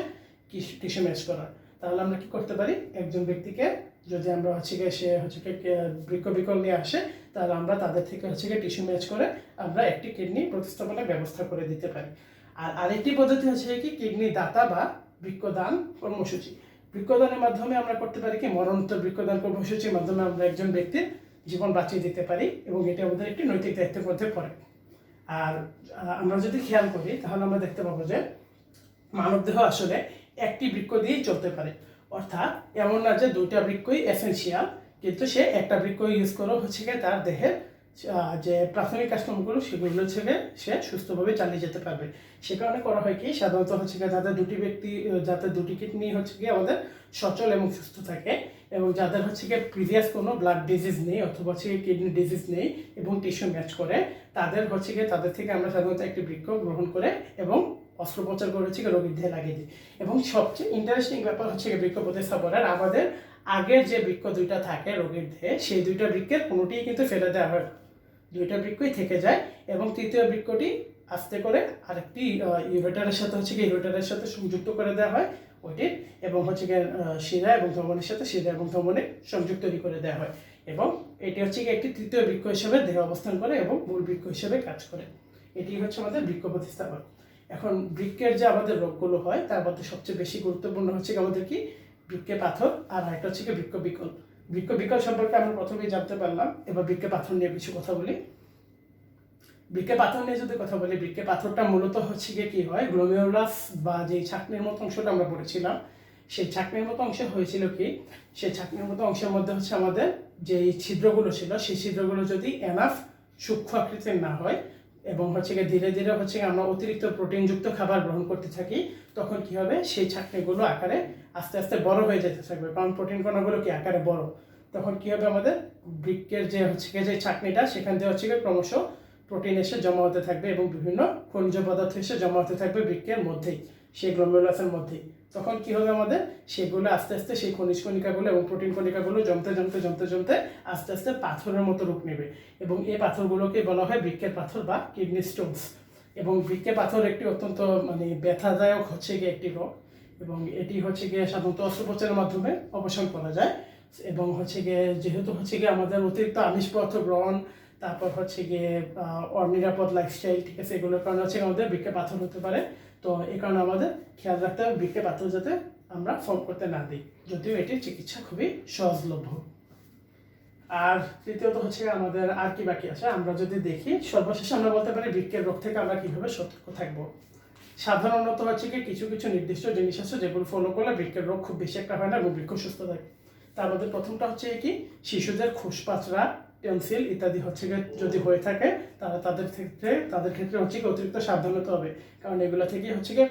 টিস্যু ম্যাচ করার। তাহলে আমরা কি করতে পারি, একজন ব্যক্তিকে যদি আমরা হচ্ছে গিয়ে সে হচ্ছে গিয়ে বৃক্ক বিকল নিয়ে আসে, তাহলে আমরা তাদের থেকে হচ্ছে গিয়ে টিস্যু ম্যাচ করে আমরা একটি কিডনি প্রতিস্থাপনের ব্যবস্থা করে দিতে পারি। আর আরেকটি পদ্ধতি হচ্ছে কি কিডনি দাতা বা বৃক্কদান কর্মসূচি। বৃক্কদানের মাধ্যমে আমরা করতে পারি কি মরণোত্তর বৃক্কদান কর্মসূচির মাধ্যমে আমরা একজন ব্যক্তির জীবন বাঁচিয়ে দিতে পারি এবং এটি আমাদের একটি নৈতিক দায়িত্বের মধ্যে পড়ে। আর আমরা যদি খেয়াল করি তাহলে আমরা দেখতে পাবো যে মানবদেহ আসলে একটি বৃক্ক দিয়েই চলতে পারে, অর্থাৎ এমন না যে দুইটা বৃক্কই এসেনশিয়াল, কিন্তু সে একটা বৃক্ক ইউজ করে হচ্ছে গিয়ে তার দেহের যে প্রাথমিক কাজকর্মগুলো সেগুলো হচ্ছে গিয়ে সে সুস্থভাবে চালিয়ে যেতে পারবে। সে কারণে করা হয় কি সাধারণত হচ্ছে গিয়ে যাতে দুটি কিডনি হচ্ছে গিয়ে আমাদের সচল এবং সুস্থ থাকে এবং যাদের হচ্ছে গিয়ে প্রিভিয়াস কোনো ব্লাড ডিজিজ নেই অথবা হচ্ছে কিডনি ডিজিজ নেই এবং টিস্যু ম্যাচ করে, তাদের হচ্ছে গিয়ে তাদের থেকে আমরা সাধারণত একটি বৃক্ক গ্রহণ করে এবং অস্ত্রোপচার করে হচ্ছে রোগীর দেহে লাগিয়ে দিই। এবং সবচেয়ে ইন্টারেস্টিং ব্যাপার হচ্ছে বৃক্ক প্রতিস্থাপনের, আমাদের আগের যে বৃক্ক দুইটা থাকে রোগীর দেহে, সেই দুইটা বৃক্কের কোনোটিই কিন্তু ফেলে দেওয়া হয়, দুইটা বৃক্কই থেকে যায় এবং তৃতীয় বৃক্কটি আস্তে করে আরেকটি ইউরেটারের সাথে হচ্ছে কি ইউরেটারের সাথে সংযুক্ত করে দেওয়া হয় ওইটির, এবং হচ্ছে গিয়ে শিরা এবং ধমনের সাথে শিরা এবং ধমনে সংযোগ তৈরি করে দেওয়া হয় এবং এটি হচ্ছে কি একটি তৃতীয় বৃক্ক হিসেবে দেহে অবস্থান করে এবং মূল বৃক্ক হিসেবে কাজ করে। এটি হচ্ছে আমাদের বৃক্ক প্রতিস্থাপন। এখন বৃক্কের যে আমাদের রোগগুলো হয় তার মধ্যে সবচেয়ে বেশি গুরুত্বপূর্ণ হচ্ছে আমাদের কি বৃক্কে পাথর, আর একটা হচ্ছে কি বৃক্ক বিকল। বৃক্ক বিকল সম্পর্কে আমরা প্রথমেই জানতে পারলাম, এবার বৃক্কে পাথর নিয়ে কিছু কথা বলি। বৃক্কে পাথর নিয়ে যদি কথা বলি, বৃক্কে পাথরটা মূলত হচ্ছে গিয়ে কি হয়, গ্লোমেরুলাস বা যে ছাকনির মতো অংশটা আমরা পড়েছিলাম, সেই ছাকনির মতো অংশ হয়েছিল কি, সেই ছাকনির মতো অংশের মধ্যে হচ্ছে আমাদের যে ছিদ্রগুলো ছিল, সেই ছিদ্রগুলো যদি এনাফ সূক্ষ্ম আকৃতির না হয় এবং হচ্ছে গিয়ে ধীরে ধীরে হচ্ছে আমরা অতিরিক্ত প্রোটিনযুক্ত খাবার গ্রহণ করতে থাকি, তখন কি হবে সেই ছাঁকনিগুলো আকারে আস্তে আস্তে বড় হয়ে যেতে থাকবে, কারণ প্রোটিন কণাগুলো কি আকারে বড়। তখন কি হবে আমাদের বৃক্কের যে হচ্ছে গিয়ে যে ছাঁকনিটা সেখান থেকে হচ্ছে গিয়ে ক্রমশ প্রোটিন এসে জমা হতে থাকবে এবং বিভিন্ন খনিজ পদার্থ এসে জমা হতে থাকবে বৃক্কের মধ্যেই, সেই গ্লোমেরুলাসের মধ্যেই। তখন কি হবে আমাদের সেগুলো আস্তে আস্তে সেই খনিজ কণিকাগুলো এবং প্রোটিন কণিকাগুলো জমতে জমতে জমতে জমতে আস্তে আস্তে পাথরের মতো রূপ নেবে এবং এই পাথরগুলোকে বলা হয় বৃক্কের পাথর বা কিডনি স্টোনস। এবং বৃক্কে পাথর একটি অত্যন্ত মানে ব্যথাদায়ক হচ্ছে গিয়ে একটি রোগ এবং এটি হচ্ছে গিয়ে সাধারণত অস্ত্রোপচারের মাধ্যমে অবসান করা যায়। এবং হচ্ছে গিয়ে যেহেতু হচ্ছে গিয়ে আমাদের অতিরিক্ত আমিষ পদার্থ গ্রহণ, তারপর হচ্ছে গিয়ে অনিরাপদ লাইফস্টাইল, ঠিক আছে, এগুলোর কারণে হচ্ছে আমাদের বৃক্কে পাথর হতে পারে। তো এই কারণে আমাদের খেয়াল রাখতে হবে বৃক্কে পাথর যাতে আমরা ফর্ম করতে না দিই, যদিও এটির চিকিৎসা খুবই সহজলভ্য। আর তৃতীয়ত হচ্ছে আমাদের আর কি বাকি আছে আমরা যদি দেখি, সর্বশেষে আমরা বলতে পারি বৃক্কের রোগ থেকে আমরা কিভাবে সতর্ক থাকবো। সাধারণত হচ্ছে কি কিছু কিছু নির্দিষ্ট জিনিস আছে যেগুলো ফলো করলে বৃক্কের রোগ খুব বেশি একটা হয় না এবং বৃক্ক সুস্থ থাকে। তার মধ্যে প্রথমটা হচ্ছে কি শিশুদের খুশপাচড়া, টেনসিল ইত্যাদি হচ্ছে গিয়ে যদি হয়ে থাকে তাদের ক্ষেত্রে হচ্ছে কি অতিরিক্ত সাবধান হতে হবে, কারণ এগুলো থেকে হচ্ছে গিয়ে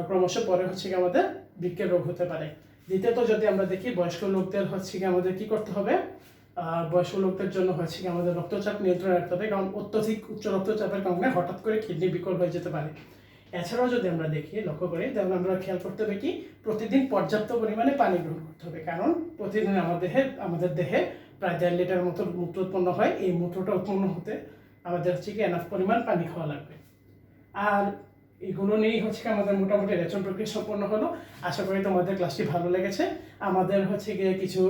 ক্রমশ পরে হচ্ছে গিয়ে আমাদের বৃক্কের রোগ হতে পারে। দ্বিতীয়ত যদি আমরা দেখি বয়স্ক লোকদের হচ্ছে কি আমাদের কি করতে হবে, বয়স্ক লোকদের জন্য হচ্ছে কি আমাদের রক্তচাপ নিয়ন্ত্রণে রাখতে হবে, কারণ অত্যধিক উচ্চ রক্তচাপের কারণে হঠাৎ করে কিডনি বিকল হয়ে যেতে পারে। এছাড়াও যদি আমরা দেখি লক্ষ্য করি তাহলে আমরা খেয়াল করতে হবে কি প্রতিদিন পর্যাপ্ত পরিমাণে পানি গ্রহণ করতে হবে, কারণ প্রতিদিন আমাদের দেহে প্রায় 1.5 লিটার মতো মূত্র উৎপন্ন হয়। এই মূত্রটা উৎপন্ন হতে আমাদের হচ্ছে কি এনাফ পরিমাণ পানি খাওয়া লাগবে। আর এগুলো নিয়েই হচ্ছে কি আমাদের মোটামুটি রেচন প্রক্রিয়া সম্পন্ন হলো। আশা করি তোমাদের ক্লাসটি ভালো লেগেছে। আমাদের হচ্ছে গিয়ে কিছু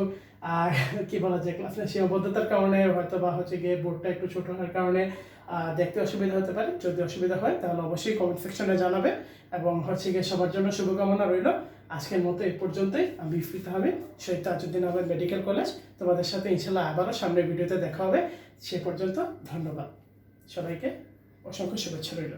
কি বলা যায় ক্লাসের সীমাবদ্ধতার কারণে হয়তো বা হচ্ছে গিয়ে বোর্ডটা একটু ছোটো হওয়ার কারণে দেখতে অসুবিধা হতে পারে। যদি অসুবিধা হয় তাহলে অবশ্যই কমেন্ট সেকশনে জানাবে এবং হচ্ছে গিয়ে সবার জন্য শুভকামনা রইল। আজকের মতো এই পর্যন্তই। আমি ইফরিত আহমেদ, শহীদ তাজউদ্দিন আহমেদ মেডিকেল কলেজ। তোমাদের সাথে ইনশাল্লাহ আবারও সামনের ভিডিওতে দেখা হবে। সে পর্যন্ত ধন্যবাদ, সবাইকে অসংখ্য শুভেচ্ছা রইল।